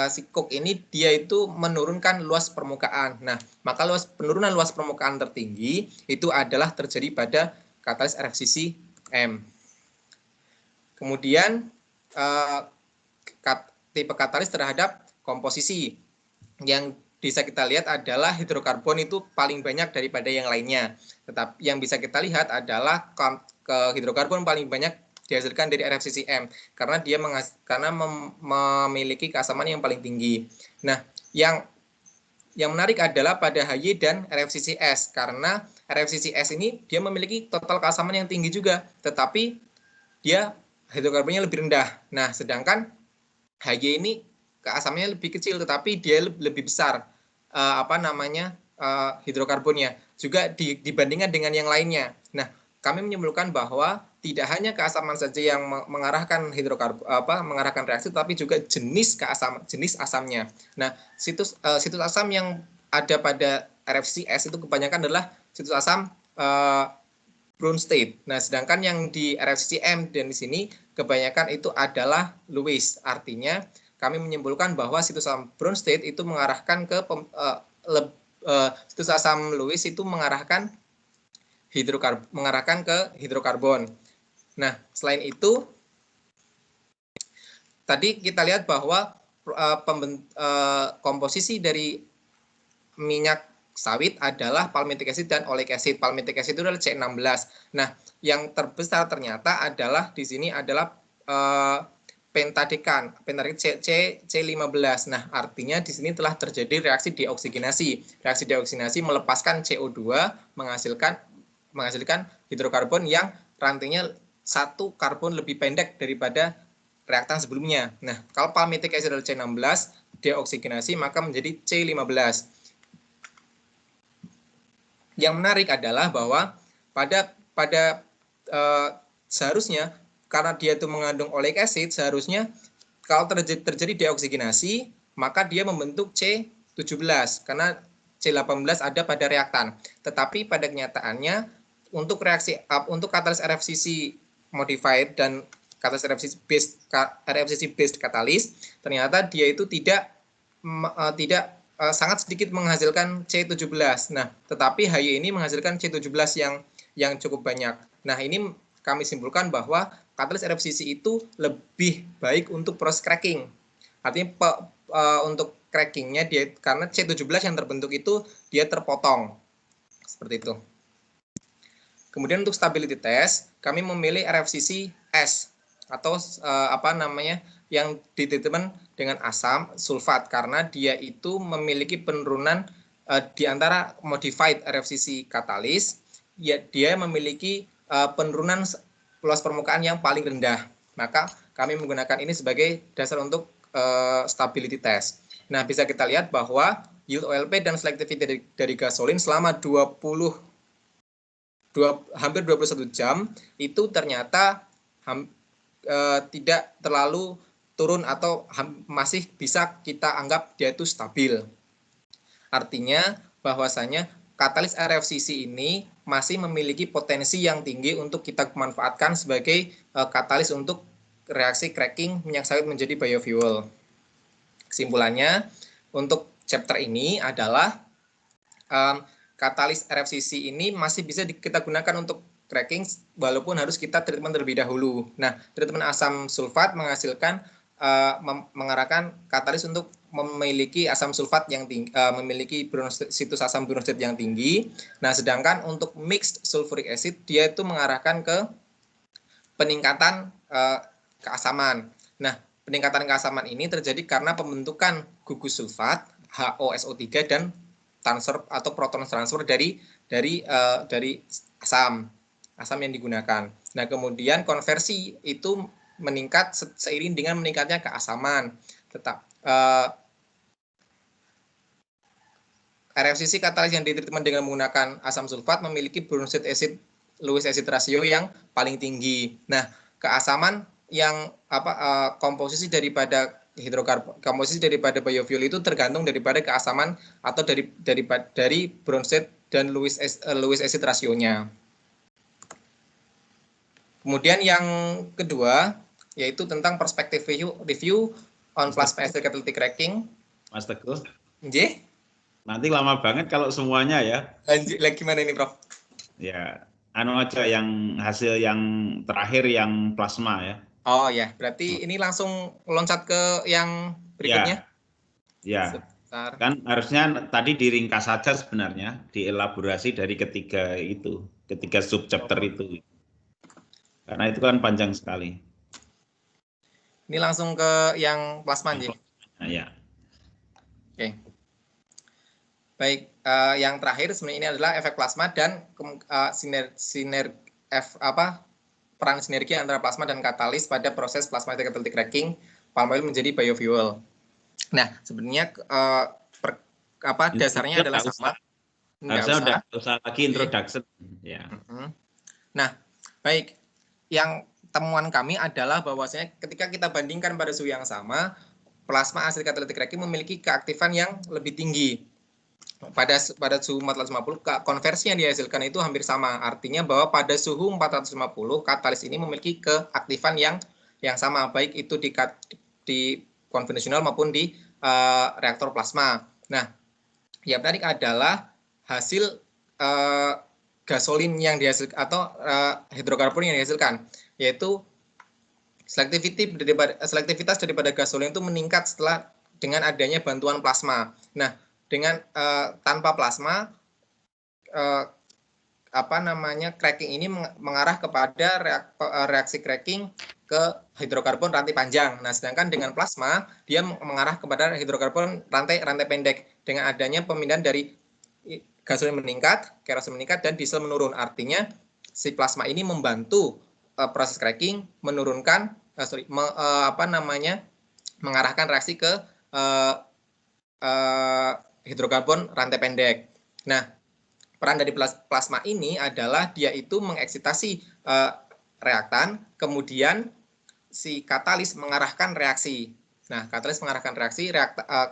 si coke ini dia itu menurunkan luas permukaan. Nah, maka penurunan luas permukaan tertinggi itu adalah terjadi pada katalis RFCCM. Kemudian tipe katalis terhadap komposisi yang bisa kita lihat adalah hidrokarbon itu paling banyak daripada yang lainnya. Tetapi yang bisa kita lihat adalah hidrokarbon paling banyak dihasilkan dari RFCCM karena dia memiliki keasaman yang paling tinggi. Nah, yang menarik adalah pada HY dan RFCCS karena RFCCS ini dia memiliki total keasaman yang tinggi juga, tetapi dia hidrokarbonnya lebih rendah. Nah, sedangkan HY ini keasamannya lebih kecil, tetapi dia lebih besar hidrokarbonnya juga dibandingkan dengan yang lainnya. Nah, kami menyimpulkan bahwa tidak hanya keasaman saja yang mengarahkan mengarahkan reaksi, tapi juga jenis asamnya. Nah, situs asam yang ada pada RFCS itu kebanyakan adalah situs asam Bronsted. Nah, sedangkan yang di RFCM dan di sini kebanyakan itu adalah Lewis. Artinya kami menyimpulkan bahwa situs asam Bronsted itu mengarahkan ke situs asam Lewis itu mengarahkan ke hidrokarbon. Nah, selain itu tadi kita lihat bahwa komposisi dari minyak sawit adalah palmitic acid dan oleic acid. Palmitic acid itu adalah C16. Nah, yang terbesar ternyata adalah di sini adalah pentadekan C15. Nah, artinya di sini telah terjadi reaksi deoksigenasi. Reaksi deoksigenasi melepaskan CO2 menghasilkan hidrokarbon yang rantainya satu karbon lebih pendek daripada reaktan sebelumnya. Nah, kalau palmitic acid adalah C16, deoksigenasi maka menjadi C15. Yang menarik adalah bahwa seharusnya karena dia itu mengandung oleic acid, seharusnya kalau terjadi deoksigenasi maka dia membentuk C17 karena C18 ada pada reaktan. Tetapi pada kenyataannya untuk katalis RFCC modified dan katalis RFCC based katalis, ternyata dia itu tidak sangat sedikit menghasilkan C17. Nah, tetapi HY ini menghasilkan C17 yang cukup banyak. Nah, ini kami simpulkan bahwa katalis RFCC itu lebih baik untuk proses cracking. Artinya untuk crackingnya dia karena C17 yang terbentuk itu dia terpotong. Seperti itu. Kemudian untuk stability test, kami memilih RFCC S atau yang ditreatment dengan asam sulfat karena dia itu memiliki penurunan di antara modified RFCC katalis, dia memiliki penurunan luas permukaan yang paling rendah. Maka kami menggunakan ini sebagai dasar untuk stability test. Nah, bisa kita lihat bahwa yield OLP dan selectivity dari gasolin selama hampir 21 jam itu ternyata tidak terlalu turun atau masih bisa kita anggap dia itu stabil. Artinya bahwasanya katalis RFCC ini masih memiliki potensi yang tinggi untuk kita manfaatkan sebagai katalis untuk reaksi cracking minyak sawit menjadi biofuel. Kesimpulannya untuk chapter ini adalah katalis RFCC ini masih bisa kita gunakan untuk cracking walaupun harus kita treatment terlebih dahulu. Nah, treatment asam sulfat mengarahkan katalis untuk memiliki asam sulfat yang tinggi, memiliki situs asam Bronsted yang tinggi. Nah, sedangkan untuk mixed sulfuric acid dia itu mengarahkan ke peningkatan keasaman. Nah, peningkatan keasaman ini terjadi karena pembentukan gugus sulfat HOSO3 dan transfer atau proton transfer dari asam yang digunakan. Nah, kemudian konversi itu meningkat seiring dengan meningkatnya keasaman. RFCC katalis yang ditreatment dengan menggunakan asam sulfat memiliki Bronsted acid Lewis acid ratio yang paling tinggi. Nah, keasaman yang komposisi daripada komposisi daripada biofuel itu tergantung daripada keasaman atau dari Bronsted dan Lewis acid rasionya. Kemudian yang kedua yaitu tentang perspektif review on plasma acid catalytic cracking. Mas Teguh. Nggih. Nanti lama banget kalau semuanya ya. Lagi gimana ini, Prof? Ya, aja yang hasil yang terakhir yang plasma ya. Oh ya, berarti ini langsung loncat ke yang berikutnya? Ya. Kan harusnya tadi diringkas saja sebenarnya, dielaborasi dari ketiga subchapter itu. Karena itu kan panjang sekali. Ini langsung ke yang plasma, Nji? Ya. Oke. Baik, yang terakhir sebenarnya ini adalah efek plasma dan peran sinergi antara plasma dan katalis pada proses plasma catalytic cracking palm oil menjadi biofuel. Nah, sebenarnya dasarnya adalah sama. Harusnya udah usah lagi introduction. Ya. Nah, baik. Yang temuan kami adalah bahwasanya ketika kita bandingkan pada suhu yang sama, plasma acid catalytic cracking memiliki keaktifan yang lebih tinggi. Pada suhu 450, konversi yang dihasilkan itu hampir sama. Artinya bahwa pada suhu 450, katalis ini memiliki keaktifan yang sama, baik itu di konvensional maupun di reaktor plasma. Nah, yang menarik adalah hasil gasolin yang dihasilkan atau hidrokarbon yang dihasilkan, yaitu selektivitas daripada gasolin itu meningkat setelah dengan adanya bantuan plasma. Nah, dengan tanpa plasma cracking ini mengarah kepada reaksi cracking ke hidrokarbon rantai panjang. Nah, sedangkan dengan plasma dia mengarah kepada hidrokarbon rantai pendek dengan adanya pemindahan dari gasolin meningkat, kerosin meningkat dan diesel menurun. Artinya si plasma ini membantu proses cracking menurunkan mengarahkan reaksi ke hidrokarbon rantai pendek. Nah, peran dari plasma ini adalah dia itu mengeksitasi reaktan, kemudian si katalis mengarahkan reaksi. Nah, katalis mengarahkan reaksi,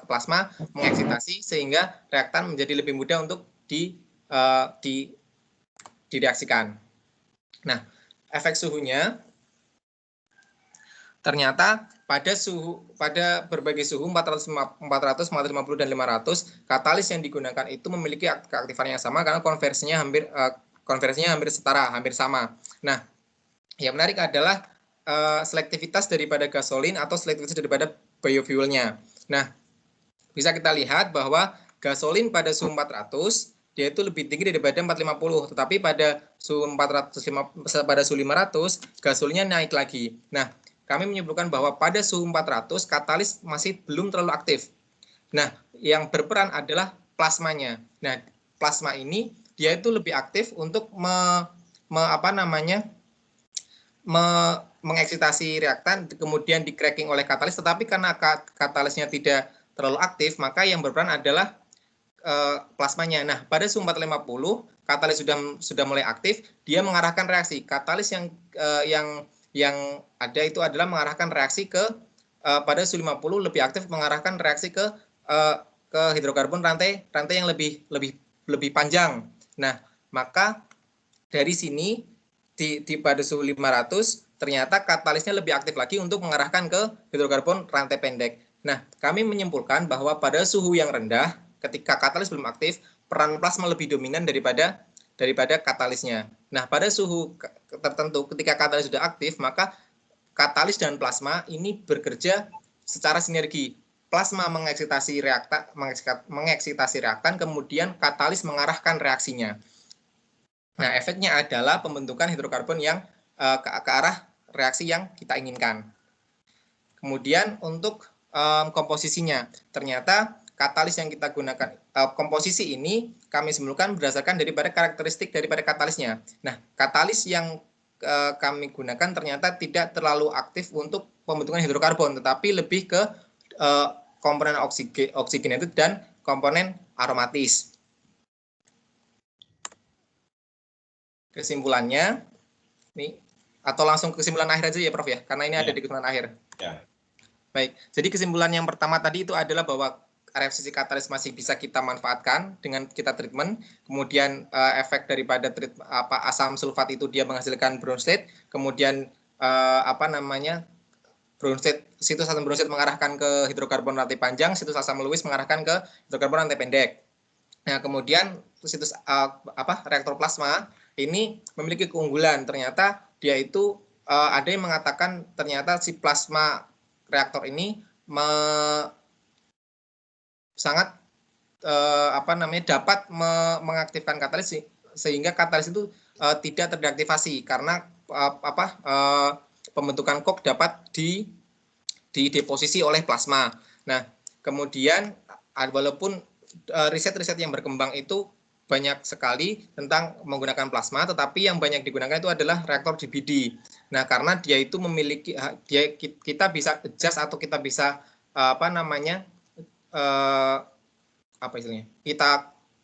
plasma mengeksitasi sehingga reaktan menjadi lebih mudah untuk direaksikan. Nah, efek suhunya ternyata pada berbagai suhu 400, 450 dan 500, katalis yang digunakan itu memiliki keaktifan yang sama karena konversinya hampir setara, hampir sama. Nah, yang menarik adalah selektivitas daripada gasolin atau selektivitas daripada biofuelnya. Nah, bisa kita lihat bahwa gasolin pada suhu 400 dia itu lebih tinggi daripada 450, tetapi pada suhu 500 gasolinnya naik lagi. Nah, kami menyimpulkan bahwa pada suhu 400 katalis masih belum terlalu aktif. Nah, yang berperan adalah plasmanya. Nah, plasma ini dia itu lebih aktif untuk mengeksitasi reaktan, kemudian di cracking oleh katalis, tetapi karena katalisnya tidak terlalu aktif, maka yang berperan adalah plasmanya. Nah, pada suhu 450 katalis sudah mulai aktif, dia mengarahkan reaksi. Katalis yang ada itu adalah mengarahkan reaksi ke pada suhu 50 lebih aktif mengarahkan reaksi ke hidrokarbon rantai yang lebih panjang. Nah, maka dari sini di pada suhu 500 ternyata katalisnya lebih aktif lagi untuk mengarahkan ke hidrokarbon rantai pendek. Nah, kami menyimpulkan bahwa pada suhu yang rendah ketika katalis belum aktif, peran plasma lebih dominan daripada katalisnya. Nah, pada suhu tertentu ketika katalis sudah aktif, maka katalis dan plasma ini bekerja secara sinergi. Plasma mengeksitasi reaktan, kemudian katalis mengarahkan reaksinya. Nah, efeknya adalah pembentukan hidrokarbon yang ke arah reaksi yang kita inginkan. Kemudian untuk komposisinya, ternyata katalis yang kita gunakan, komposisi ini kami simpulkan berdasarkan daripada karakteristik daripada katalisnya. Nah, katalis yang kami gunakan ternyata tidak terlalu aktif untuk pembentukan hidrokarbon, tetapi lebih ke komponen oksigenated dan komponen aromatis. kesimpulannya nih, atau langsung kesimpulan akhir aja ya Prof ya, karena ini ada di kesimpulan akhir. Ya. Baik, jadi kesimpulan yang pertama tadi itu adalah bahwa RFCC katalis masih bisa kita manfaatkan dengan kita treatment, kemudian efek daripada asam sulfat itu dia menghasilkan brown state, kemudian brown state, situs asam brown state mengarahkan ke hidrokarbon rantai panjang, situs asam Lewis mengarahkan ke hidrokarbon rantai pendek. Nah, kemudian situs reaktor plasma ini memiliki keunggulan, ternyata dia itu ada yang mengatakan ternyata si plasma reaktor ini sangat dapat mengaktifkan katalis sehingga katalis itu tidak terdeaktivasi karena pembentukan kok dapat dideposisi oleh plasma. Nah, kemudian walaupun riset-riset yang berkembang itu banyak sekali tentang menggunakan plasma, tetapi yang banyak digunakan itu adalah reaktor DBD. Nah, karena dia itu memiliki, kita bisa adjust atau kita bisa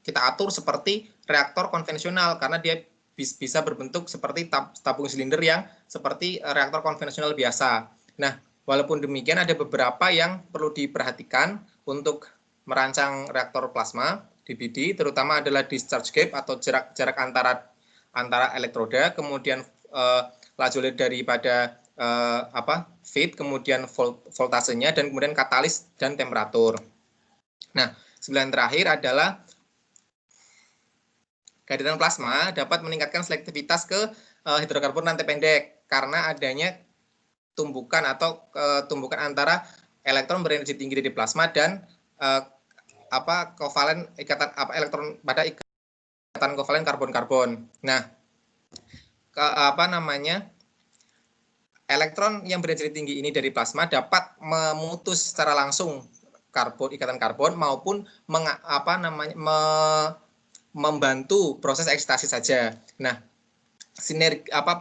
kita atur seperti reaktor konvensional karena dia bisa berbentuk seperti tabung silinder yang seperti reaktor konvensional biasa. Nah, walaupun demikian ada beberapa yang perlu diperhatikan untuk merancang reaktor plasma DBD, terutama adalah discharge gap atau jarak antara elektroda, kemudian laju daripada feed, kemudian voltasenya, dan kemudian katalis dan temperatur. Nah, kesimpulan terakhir adalah kehadiran plasma dapat meningkatkan selektivitas ke hidrokarbon rantai pendek karena adanya tumbukan antara elektron berenergi tinggi dari plasma dan kovalen elektron pada ikatan kovalen karbon-karbon. Nah, elektron yang berenergi tinggi ini dari plasma dapat memutus secara langsung ikatan karbon maupun membantu proses ekstasi saja. Nah,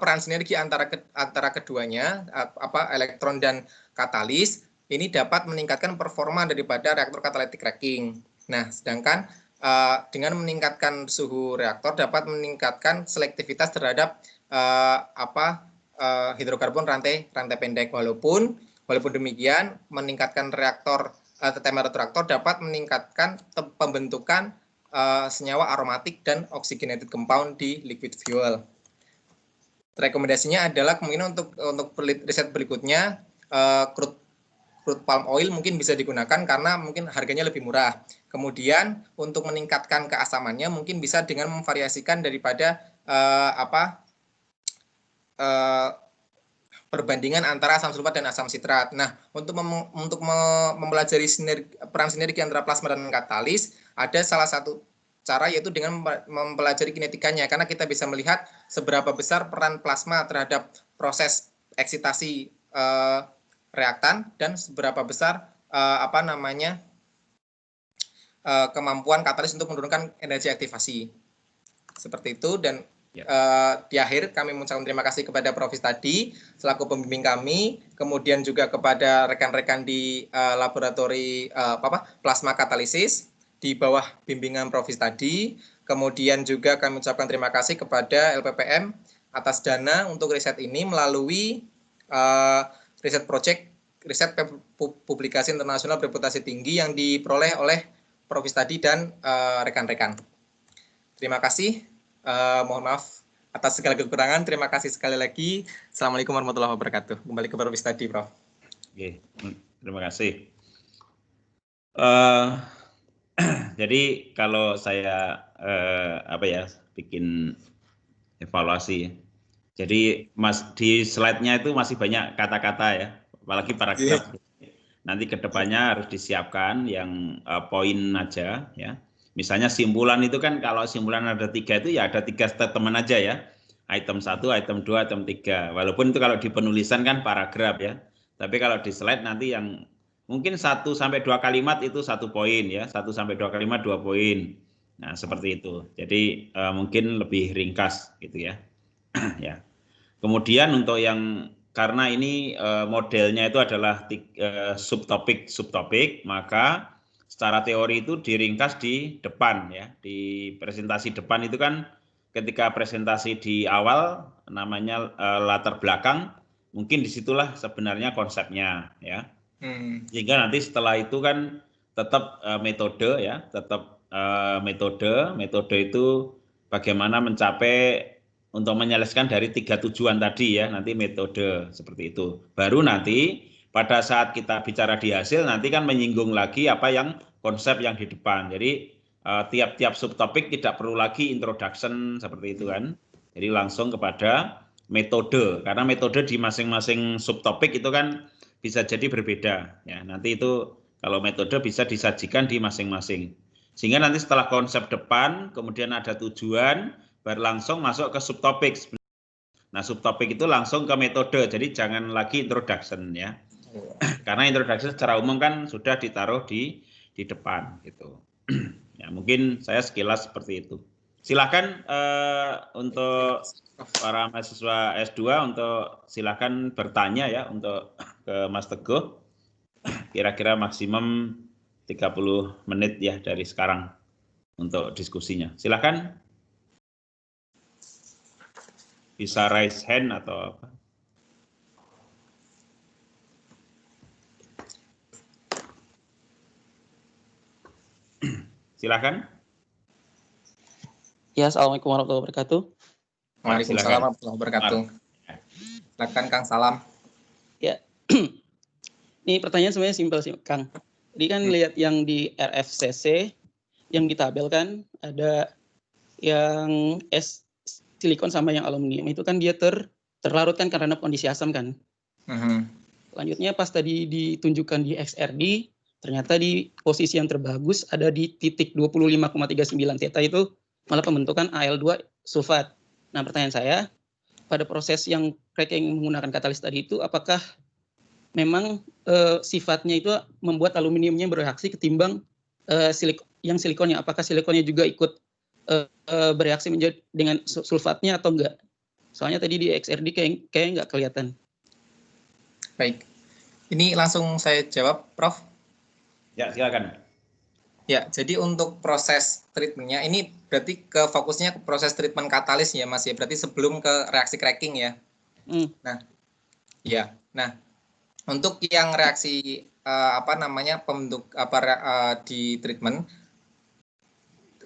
peran sinergi antara keduanya elektron dan katalis ini dapat meningkatkan performa daripada reaktor catalytic cracking. Nah, sedangkan dengan meningkatkan suhu reaktor dapat meningkatkan selektivitas terhadap hidrokarbon rantai pendek. Walaupun demikian meningkatkan temperatur reaktor dapat meningkatkan pembentukan senyawa aromatik dan oxygenated compound di liquid fuel. Rekomendasinya adalah kemungkinan untuk riset berikutnya crude palm oil mungkin bisa digunakan karena mungkin harganya lebih murah. Kemudian untuk meningkatkan keasamannya mungkin bisa dengan memvariasikan daripada perbandingan antara asam sulfat dan asam sitrat. Nah, untuk mempelajari peran sinergi antara plasma dan katalis, ada salah satu cara yaitu dengan mempelajari kinetikanya, karena kita bisa melihat seberapa besar peran plasma terhadap proses eksitasi reaktan dan seberapa besar kemampuan katalis untuk menurunkan energi aktivasi. Seperti itu, dan di akhir kami mengucapkan terima kasih kepada Prof. Tadi selaku pembimbing kami, kemudian juga kepada rekan-rekan di laboratori plasma katalisis di bawah bimbingan Prof. Tadi. Kemudian juga kami ucapkan terima kasih kepada LPPM atas dana untuk riset ini melalui riset publikasi internasional bereputasi tinggi yang diperoleh oleh Prof. Tadi dan rekan-rekan. Terima kasih. Mohon maaf atas segala kekurangan. Terima kasih sekali lagi. Assalamualaikum warahmatullahi wabarakatuh. Kembali ke Prof. Tadi, Prof. Oke, terima kasih. Jadi kalau saya bikin evaluasi, jadi di slide-nya itu masih banyak kata-kata ya, apalagi paragraf. Nanti kedepannya harus disiapkan yang poin aja ya. Misalnya simpulan itu kan kalau simpulan ada 3 itu ya ada 3 statement aja ya. Item 1, item 2, item 3. Walaupun itu kalau di penulisan kan paragraf ya. Tapi kalau di slide nanti yang mungkin 1 sampai 2 kalimat itu 1 poin ya. 1 sampai 2 kalimat 2 poin. Nah, seperti itu. Jadi mungkin lebih ringkas gitu ya. Ya. Kemudian untuk yang karena ini modelnya itu adalah subtopik, maka secara teori itu diringkas di depan ya, di presentasi depan itu kan ketika presentasi di awal namanya latar belakang, mungkin disitulah sebenarnya konsepnya ya. Sehingga nanti setelah itu kan tetap metode ya, tetap metode itu bagaimana mencapai untuk menyelesaikan dari 3 tujuan tadi ya, nanti metode seperti itu. Baru nanti pada saat kita bicara di hasil nanti kan menyinggung lagi apa yang konsep yang di depan. Jadi tiap-tiap subtopik tidak perlu lagi introduction seperti itu kan. Jadi langsung kepada metode, karena metode di masing-masing subtopik itu kan bisa jadi berbeda ya. Nanti itu kalau metode bisa disajikan di masing-masing. Sehingga nanti setelah konsep depan, kemudian ada tujuan, baru langsung masuk ke subtopik. Nah, subtopik itu langsung ke metode, jadi jangan lagi introduction ya. Karena introduction secara umum kan sudah ditaruh di depan gitu. Ya, mungkin saya sekilas seperti itu. Silakan untuk para mahasiswa S2 untuk silakan bertanya ya untuk ke Mas Teguh. Kira-kira maksimum 30 menit ya dari sekarang untuk diskusinya. Silakan. Bisa raise hand atau apa? Silakan. Ya, assalamualaikum warahmatullahi wabarakatuh. Waalaikumsalam warahmatullahi wabarakatuh. Silakan Kang Salam. Ya, ini pertanyaan sebenarnya simpel sih, Kang. Jadi kan lihat yang di RFCC yang ditabelkan ada yang silikon sama yang aluminium itu kan dia terlarutkan karena kondisi asam kan. Selanjutnya pas tadi ditunjukkan di XRD, ternyata di posisi yang terbagus ada di titik 25,39 theta itu malah pembentukan Al2 sulfat. Nah, pertanyaan saya, pada proses yang cracking menggunakan katalis tadi itu, apakah memang sifatnya itu membuat aluminiumnya bereaksi ketimbang silikonnya? Apakah silikonnya juga ikut bereaksi menjadi dengan sulfatnya atau enggak? Soalnya tadi di XRD kayak nggak kelihatan. Baik, ini langsung saya jawab, Prof. Ya, silakan. Ya, jadi untuk proses treatmentnya, ini berarti ke fokusnya ke proses treatment katalis ya, Mas ya. Berarti sebelum ke reaksi cracking ya. Nah, ya. Nah, untuk yang reaksi pembentuk di treatment,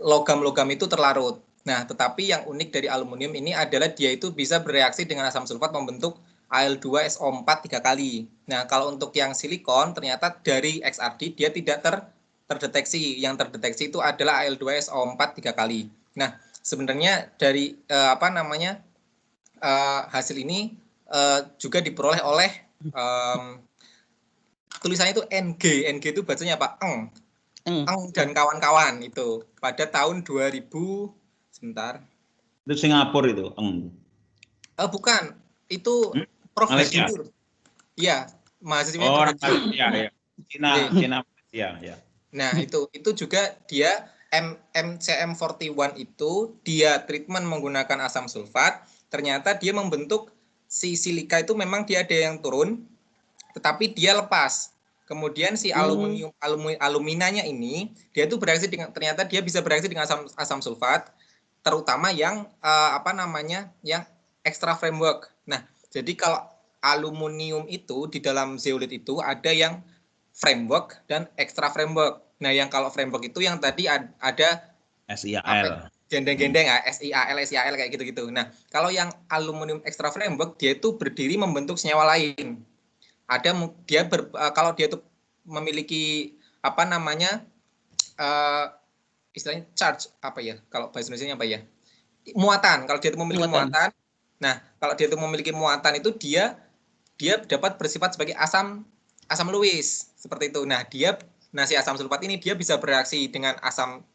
logam-logam itu terlarut. Nah, tetapi yang unik dari aluminium ini adalah dia itu bisa bereaksi dengan asam sulfat membentuk Al2SO4 3 kali. Nah, kalau untuk yang silikon ternyata dari XRD dia tidak terdeteksi. Yang terdeteksi itu adalah Al2SO4 3 kali. Nah, sebenarnya dari hasil ini juga diperoleh oleh tulisannya itu NG. NG itu bacanya apa? Eng dan kawan-kawan itu pada tahun 2000 sebentar. Itu Singapura itu, Bukan, itu Prof. Bajigur. Iya, mahasiswanya. Oh, iya. Cina, ya. Nah, itu juga dia MCM41 itu dia treatment menggunakan asam sulfat, ternyata dia membentuk si silika itu memang dia ada yang turun, tetapi dia lepas. Kemudian si aluminanya ini dia tuh ternyata dia bisa bereaksi dengan asam sulfat, terutama yang yang extra framework. Nah, jadi kalau aluminium itu di dalam zeolit itu ada yang framework dan extra framework. Nah, yang kalau framework itu yang tadi ada SIAL. Gendeng-gendeng SIAL kayak gitu-gitu. Nah, kalau yang aluminium extra framework dia itu berdiri membentuk senyawa lain. Kalau dia itu memiliki istilahnya charge kalau bahasa Indonesianya muatan. Kalau dia itu memiliki muatan. Nah, kalau dia itu memiliki muatan itu dia dapat bersifat sebagai asam Lewis seperti itu. Nah, si asam sulfat ini dia bisa bereaksi dengan asam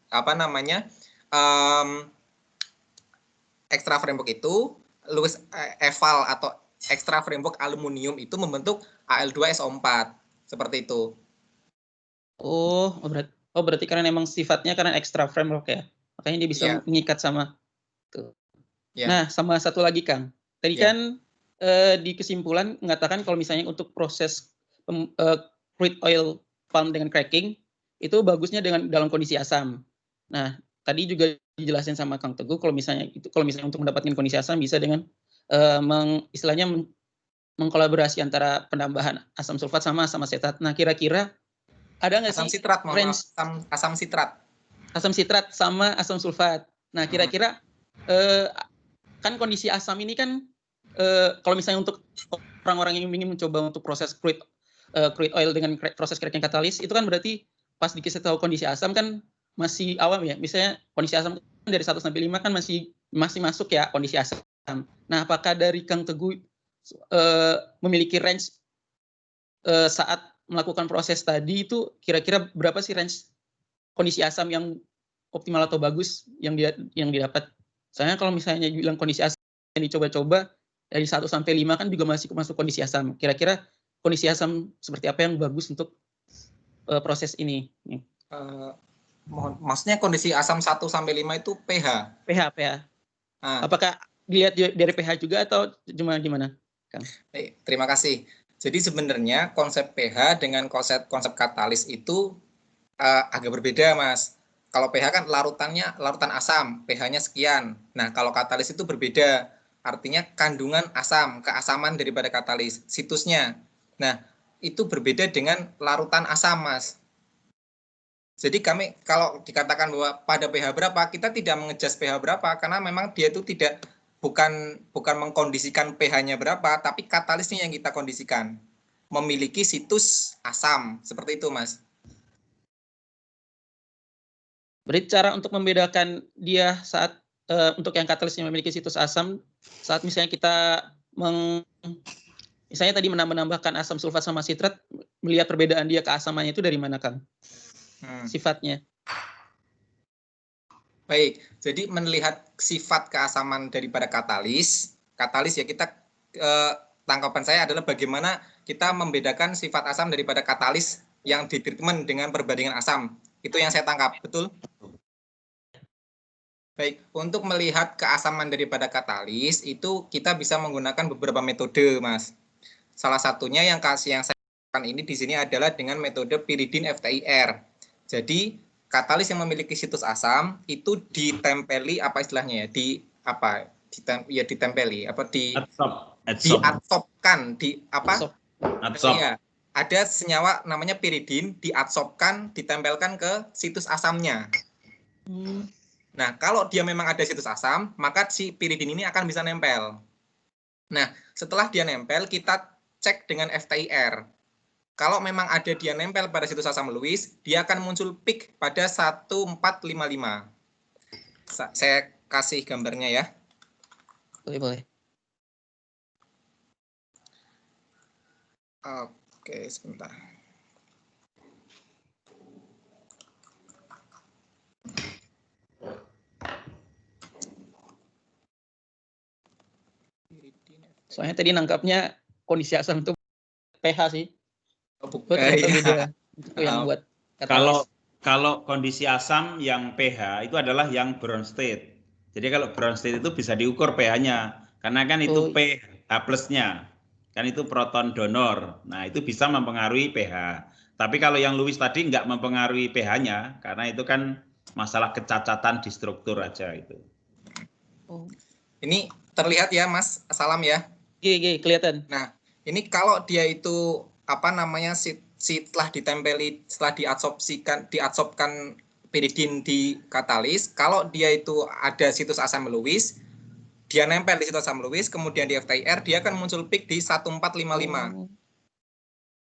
extra framework itu, Lewis eval atau extra framework aluminium itu membentuk Al2SO4 seperti itu. Berarti karena memang sifatnya karena extra framework ya, makanya dia bisa mengikat sama tuh. Nah, sama satu lagi Kang, tadi kan di kesimpulan mengatakan kalau misalnya untuk proses crude oil palm dengan cracking itu bagusnya dalam kondisi asam. Nah, tadi juga dijelasin sama Kang Teguh kalau misalnya untuk mendapatkan kondisi asam bisa dengan istilahnya mengkolaborasi antara penambahan asam sulfat sama asam asetat. Nah, kira-kira ada nggak sih asam sitrat, range asam sitrat. Asam sitrat sama asam sulfat. Nah, kira-kira kan kondisi asam ini kan kalau misalnya untuk orang-orang yang ingin mencoba untuk proses crude oil dengan proses cracking katalis, itu kan berarti pas dikasih tahu kondisi asam kan masih awam ya. Misalnya kondisi asam dari 1 sampai 5 kan masih masuk ya kondisi asam. Nah, apakah dari Kang Teguh memiliki range saat melakukan proses tadi itu kira-kira berapa sih range kondisi asam yang optimal atau bagus yang didapat? Soalnya kalau misalnya bilang kondisi asam yang dicoba-coba dari 1 sampai 5 kan juga masih masuk kondisi asam. Kira-kira kondisi asam seperti apa yang bagus untuk proses ini? Maksudnya kondisi asam 1 sampai 5 itu pH. pH. Apakah dilihat dari pH juga atau cuma gimana, Kang? Terima kasih. Jadi sebenarnya konsep pH dengan konsep katalis itu agak berbeda, Mas. Kalau pH kan larutan asam, pH-nya sekian. Nah, kalau katalis itu berbeda. Artinya kandungan asam, keasaman daripada katalis, situsnya. Nah, itu berbeda dengan larutan asam, Mas. Jadi kami kalau dikatakan bahwa pada pH berapa, kita tidak mengejas pH berapa karena memang dia itu bukan mengkondisikan pH-nya berapa, tapi katalisnya yang kita kondisikan. Memiliki situs asam, seperti itu, Mas. Berarti cara untuk membedakan dia saat untuk yang katalisnya memiliki situs asam, saat misalnya kita misalnya tadi menambahkan asam sulfat sama sitrat, melihat perbedaan dia keasamannya itu dari mana, Kang? Sifatnya. Baik, jadi melihat sifat keasaman daripada katalis ya kita tanggapan saya adalah bagaimana kita membedakan sifat asam daripada katalis yang ditreatment dengan perbandingan asam. Itu yang saya tangkap, betul? Baik, untuk melihat keasaman daripada katalis itu kita bisa menggunakan beberapa metode, Mas. Salah satunya yang saya lakukan ini di sini adalah dengan metode pyridine FTIR. Jadi katalis yang memiliki situs asam itu ditempeli apa istilahnya ya? Ditempeli apa diadsorpkan ya, ada senyawa namanya pyridine diadsorpkan, ditempelkan ke situs asamnya. Nah, kalau dia memang ada situs asam, maka si pyridine ini akan bisa nempel. Nah, setelah dia nempel, kita cek dengan FTIR. Kalau memang ada dia nempel pada situs asam Lewis, dia akan muncul peak pada 1455. Saya kasih gambarnya ya. Boleh. Oke, sebentar. Soalnya tadi nangkapnya kondisi asam itu pH sih. Iya. Itu yang buat kalau kondisi asam yang pH itu adalah yang brown state. Jadi kalau brown state itu bisa diukur pH-nya karena kan itu pH plusnya. Kan itu proton donor. Nah, itu bisa mempengaruhi pH. Tapi kalau yang Lewis tadi nggak mempengaruhi pH-nya karena itu kan masalah kecacatan di struktur aja itu. Ini terlihat ya, Mas Salam ya? Iya, kelihatan. Nah, ini kalau dia itu setelah diadsorpkan pyridine di katalis, kalau dia itu ada situs asam Lewis, dia nempel di situs asam Lewis, kemudian di FTIR dia akan muncul peak di 1455.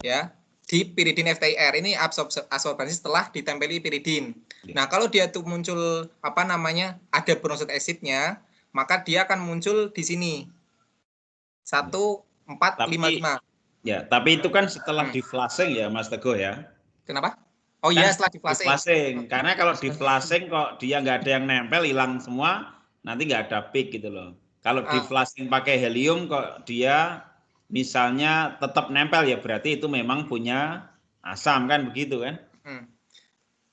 Ya, di pyridine FTIR ini absorbansi setelah ditempeli pyridine. Nah, kalau dia itu muncul ada bromosid acidnya, maka dia akan muncul di sini 1455. Tapi itu kan setelah di flashing ya, Mas Teguh ya. Kenapa? Oh iya, setelah di flashing. Karena kalau di flashing kok dia nggak ada yang nempel, hilang semua, nanti nggak ada peak gitu loh. Kalau di flashing pakai helium kok dia misalnya tetap nempel ya berarti itu memang punya asam kan begitu kan?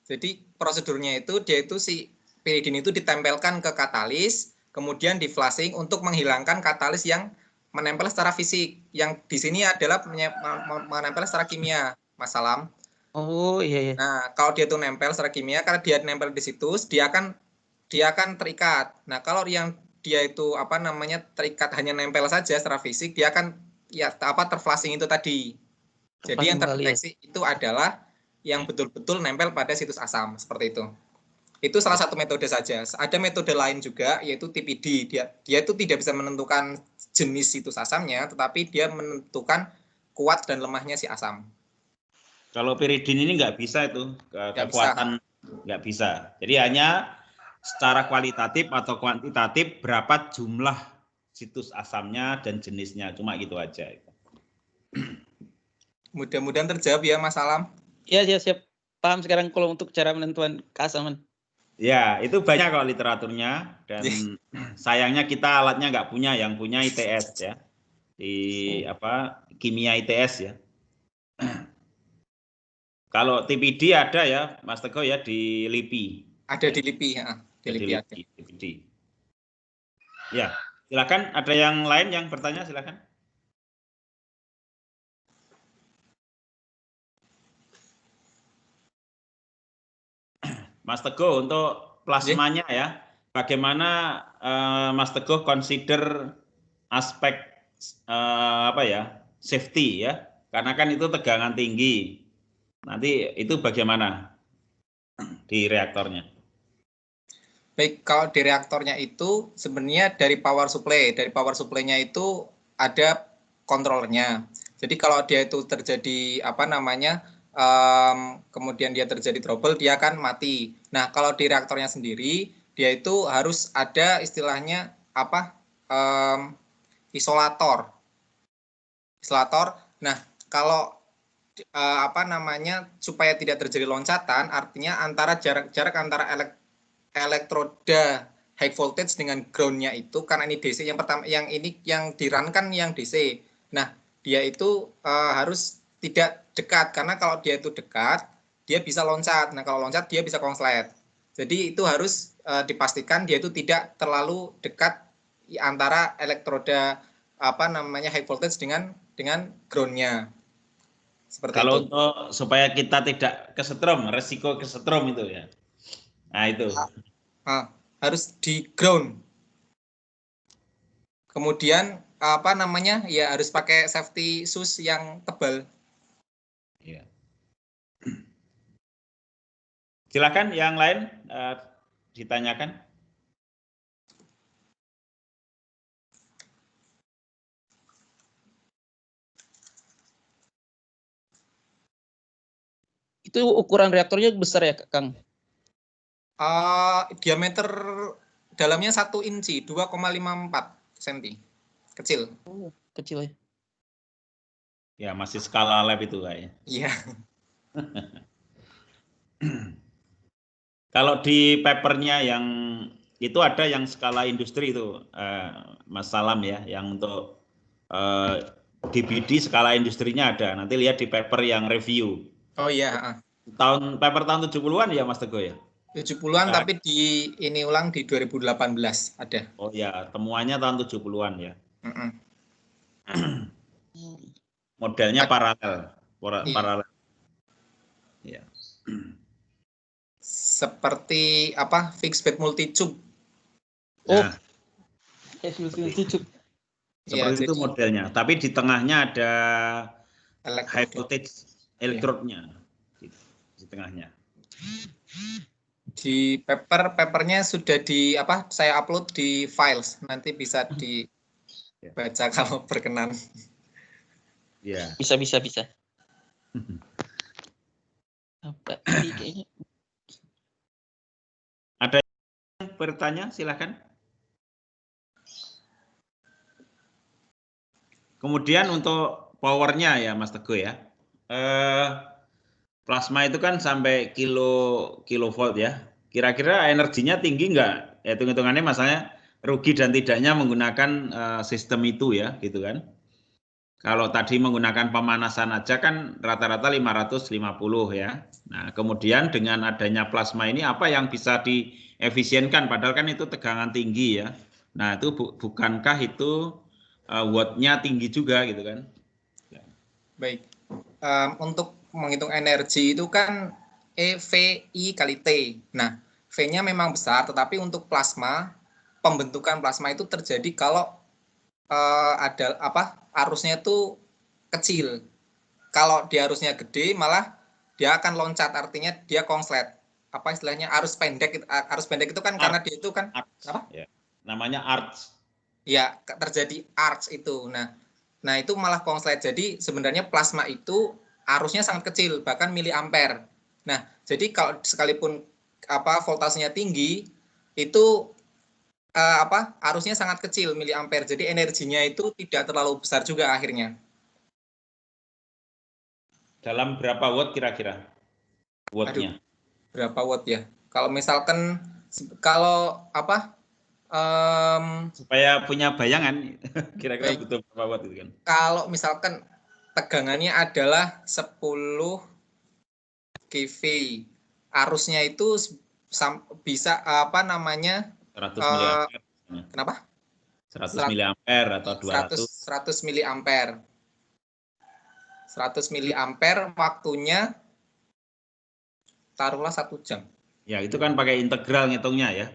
Jadi prosedurnya itu si pyridine itu ditempelkan ke katalis, kemudian di flashing untuk menghilangkan katalis yang menempel secara fisik. Yang di sini adalah menempel secara kimia, Mas Salam. Oh iya. Nah, kalau dia itu nempel secara kimia, karena dia nempel di situs, dia akan dia akan terikat. Nah, kalau yang dia itu apa namanya terikat hanya nempel saja secara fisik, dia akan ya terflashing itu tadi. Jadi yang terdeteksi itu adalah yang betul-betul nempel pada situs asam seperti itu. Itu salah satu metode saja. Ada metode lain juga yaitu TPD. Dia itu tidak bisa menentukan jenis situs asamnya, tetapi dia menentukan kuat dan lemahnya si asam. Kalau piridin ini nggak bisa itu, kekuatan nggak bisa. Jadi hanya secara kualitatif atau kuantitatif berapa jumlah situs asamnya dan jenisnya, cuma gitu aja. Mudah-mudahan terjawab ya Mas Alam. Iya, siap. Paham sekarang kalau untuk cara menentukan keasaman. Ya, itu banyak kok literaturnya, dan sayangnya kita alatnya nggak punya, yang punya ITS ya, di kimia ITS ya. Kalau TPD ada ya, Mas Teguh ya, di LIPI. Ada di LIPI ya. Di LIPI ada. TPD. Ya, silakan. Ada yang lain yang bertanya, silakan. Mas Teguh, untuk plasmanya ya, bagaimana Mas Teguh consider aspek safety ya, karena kan itu tegangan tinggi. Nanti itu bagaimana di reaktornya? Baik, kalau di reaktornya itu sebenarnya dari power supply. Dari power supply-nya itu ada kontrolernya. Jadi kalau dia itu terjadi kemudian dia terjadi trouble, dia akan mati. Nah, kalau di reaktornya sendiri, dia itu harus ada istilahnya isolator. Nah, kalau supaya tidak terjadi loncatan, artinya antara jarak antara elektroda high voltage dengan ground-nya itu, karena ini DC yang pertama, yang ini yang di-run-kan yang DC. Nah, dia itu harus tidak dekat, karena kalau dia itu dekat, dia bisa loncat. Nah, kalau loncat dia bisa konslet. Jadi itu harus dipastikan dia itu tidak terlalu dekat antara elektroda high voltage dengan ground-nya. Seperti kalau itu. untuk supaya kita tidak kesetrum, resiko kesetrum itu ya. Nah, itu. Harus di ground. Kemudian ya harus pakai safety shoes yang tebal. Ya. Silakan yang lain ditanyakan. Itu ukuran reaktornya besar ya, Kang? Diameter dalamnya 1 inci, 2,54 cm. Kecil. Oh, kecil ya. Ya, masih skala lab itu kayaknya. Iya. Kalau di papernya yang itu ada yang skala industri itu, Mas Salam ya, yang untuk DBD skala industrinya ada. Nanti lihat di paper yang review. Oh iya. Paper tahun 70-an ya Mas Teguh ya? 70-an tapi ini ulang di 2018 ada. Oh ya, temuannya tahun 70-an ya. Modelnya paralel. Ya. Seperti fixed bed multi tube. Nah, multi tube. Seperti itu modelnya, tapi di tengahnya ada high voltage elektrotnya di tengahnya. Di papernya sudah saya upload di files, nanti bisa dibaca kalau berkenan. Ya. Bisa. Apa ini kayaknya? Ada yang bertanya, silakan. Kemudian untuk powernya ya Mas Teguh ya, plasma itu kan sampai kilovolt ya. Kira-kira energinya tinggi nggak? Ya, hitung-hitungannya masalahnya rugi dan tidaknya menggunakan sistem itu ya, gitu kan. Kalau tadi menggunakan pemanasan aja kan rata-rata 550 ya. Nah, kemudian dengan adanya plasma ini apa yang bisa diefisienkan? Padahal kan itu tegangan tinggi ya. Nah, itu bukankah itu watt-nya tinggi juga gitu kan? Ya. Baik, untuk menghitung energi itu kan EVI kali T. Nah, V-nya memang besar, tetapi untuk plasma, pembentukan plasma itu terjadi kalau ada arusnya itu kecil. Kalau dia arusnya gede, malah dia akan loncat, artinya dia konslet. Apa istilahnya arus pendek? Arus pendek itu kan karena dia itu kan apa? Ya. Namanya arch. Ya, terjadi arch itu. Nah itu malah konslet. Jadi sebenarnya plasma itu arusnya sangat kecil, bahkan miliampere. Nah, jadi kalau sekalipun voltasenya tinggi, itu arusnya sangat kecil, miliampere. Jadi energinya itu tidak terlalu besar juga akhirnya. Dalam berapa watt kira-kira? Wattnya? Berapa watt ya? Kalau misalkan supaya punya bayangan, kira-kira butuh berapa watt itu kan? Kalau misalkan tegangannya adalah 10 kV, arusnya itu bisa 100 miliampere. Kenapa? 100 miliampere atau 200? 100 miliampere. 100 miliampere waktunya taruhlah 1 jam. Ya, itu kan pakai integral ngitungnya ya.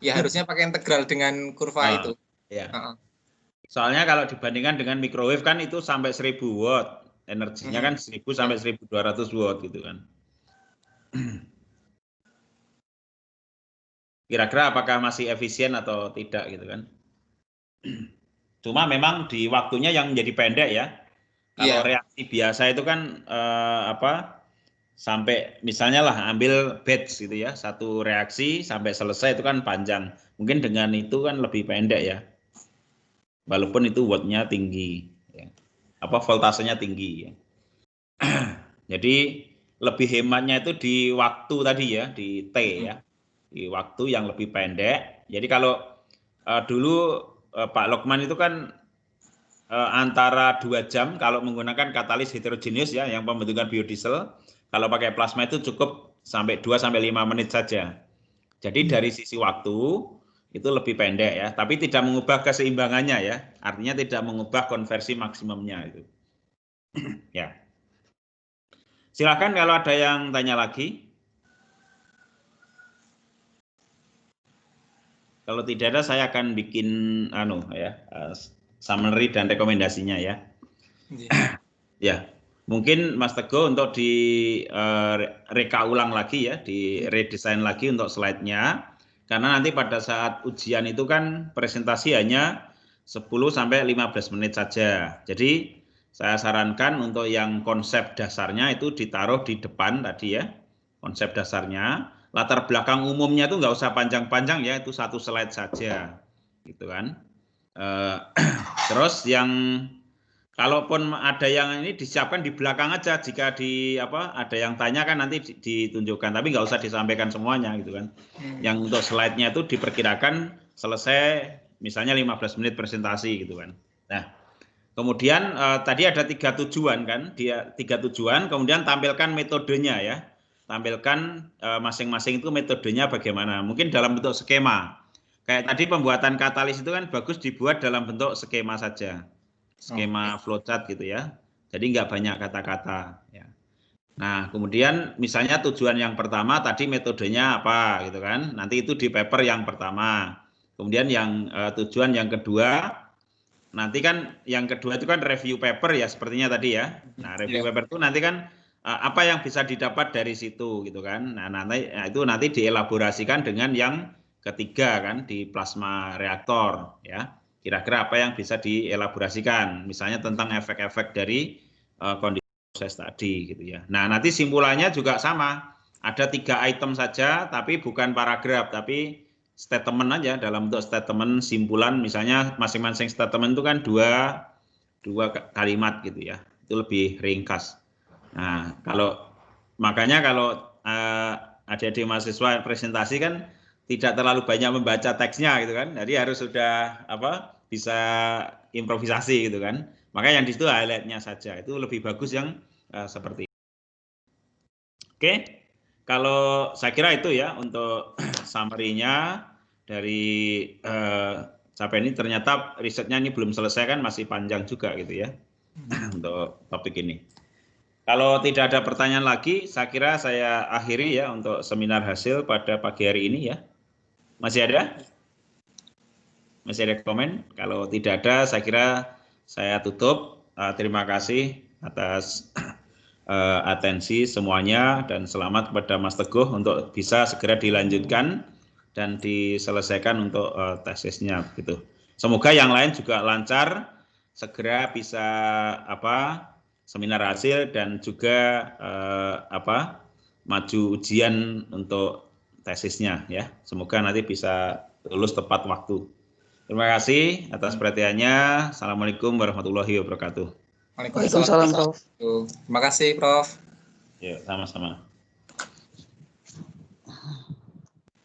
Ya, harusnya pakai integral dengan kurva itu. Ya. Soalnya kalau dibandingkan dengan microwave kan itu sampai 1000 watt. Energinya kan 1000 sampai 1200 watt gitu kan. Kira-kira apakah masih efisien atau tidak gitu kan. Cuma memang di waktunya yang menjadi pendek ya. Kalau reaksi biasa itu kan sampai misalnya lah ambil batch gitu ya, satu reaksi sampai selesai itu kan panjang. Mungkin dengan itu kan lebih pendek ya. Walaupun itu wattnya tinggi, ya. Voltasenya tinggi ya. Jadi lebih hematnya itu di waktu tadi ya, di T ya. Di waktu yang lebih pendek. Jadi kalau dulu Pak Lokman itu kan antara 2 jam kalau menggunakan katalis heterogeneous ya, yang pembentukan biodiesel. Kalau pakai plasma itu cukup sampai 2 sampai 5 menit saja. Jadi dari sisi waktu itu lebih pendek ya, tapi tidak mengubah keseimbangannya ya. Artinya tidak mengubah konversi maksimumnya itu. Ya. Silakan kalau ada yang tanya lagi. Kalau tidak ada saya akan bikin summary dan rekomendasinya ya. Ya. Mungkin Mas Teguh untuk di reka ulang lagi ya, di redesign lagi untuk slide-nya. Karena nanti pada saat ujian itu kan presentasi hanya 10 sampai 15 menit saja. Jadi saya sarankan untuk yang konsep dasarnya itu ditaruh di depan tadi ya. Konsep dasarnya, latar belakang umumnya itu nggak usah panjang-panjang ya, itu satu slide saja. Gitu kan. Terus yang kalaupun ada yang ini disiapkan di belakang aja, jika ada yang tanya kan nanti ditunjukkan, tapi nggak usah disampaikan semuanya gitu kan. Yang untuk slide-nya itu diperkirakan selesai misalnya 15 menit presentasi gitu kan. Nah, kemudian tadi ada 3 tujuan kan, 3 tujuan, kemudian tampilkan metodenya ya. Tampilkan masing-masing itu metodenya bagaimana. Mungkin dalam bentuk skema. Kayak tadi pembuatan katalis itu kan bagus dibuat dalam bentuk skema saja. Skema flowchart gitu ya. Jadi nggak banyak kata-kata ya. Nah, kemudian misalnya tujuan yang pertama tadi metodenya apa gitu kan. Nanti itu di paper yang pertama. Kemudian yang tujuan yang kedua, nanti kan yang kedua itu kan review paper ya sepertinya tadi ya. Nah, review paper itu nanti kan apa yang bisa didapat dari situ gitu kan. Nah, itu nanti dielaborasikan dengan yang ketiga kan di plasma reaktor ya. Kira-kira apa yang bisa dielaborasikan, misalnya tentang efek-efek dari kondisi proses tadi gitu ya. Nah, nanti simpulannya juga sama, ada 3 item saja, tapi bukan paragraf, tapi statement aja dalam bentuk statement simpulan, misalnya masing-masing statement itu kan dua kalimat gitu ya, itu lebih ringkas. Nah, makanya kalau adik-adik mahasiswa presentasi kan tidak terlalu banyak membaca teksnya gitu kan, jadi harus sudah bisa improvisasi gitu kan. Maka yang di situ highlight-nya saja itu lebih bagus yang seperti itu. Oke, kalau saya kira itu ya untuk summary-nya dari sampai ini. Ternyata risetnya ini belum selesai kan, masih panjang juga gitu ya untuk topik ini. Kalau tidak ada pertanyaan lagi, saya kira saya akhiri ya untuk seminar hasil pada pagi hari ini ya. Masih ada? Masih ada komen? Kalau tidak ada, saya kira saya tutup. Terima kasih atas atensi semuanya dan selamat kepada Mas Teguh untuk bisa segera dilanjutkan dan diselesaikan untuk tesisnya gitu. Semoga yang lain juga lancar, segera bisa seminar hasil dan juga maju ujian untuk tesisnya ya. Semoga nanti bisa lulus tepat waktu. Terima kasih atas perhatiannya. Assalamualaikum warahmatullahi wabarakatuh. Waalaikumsalam, Prof. Terima kasih, Prof. Ya, sama-sama.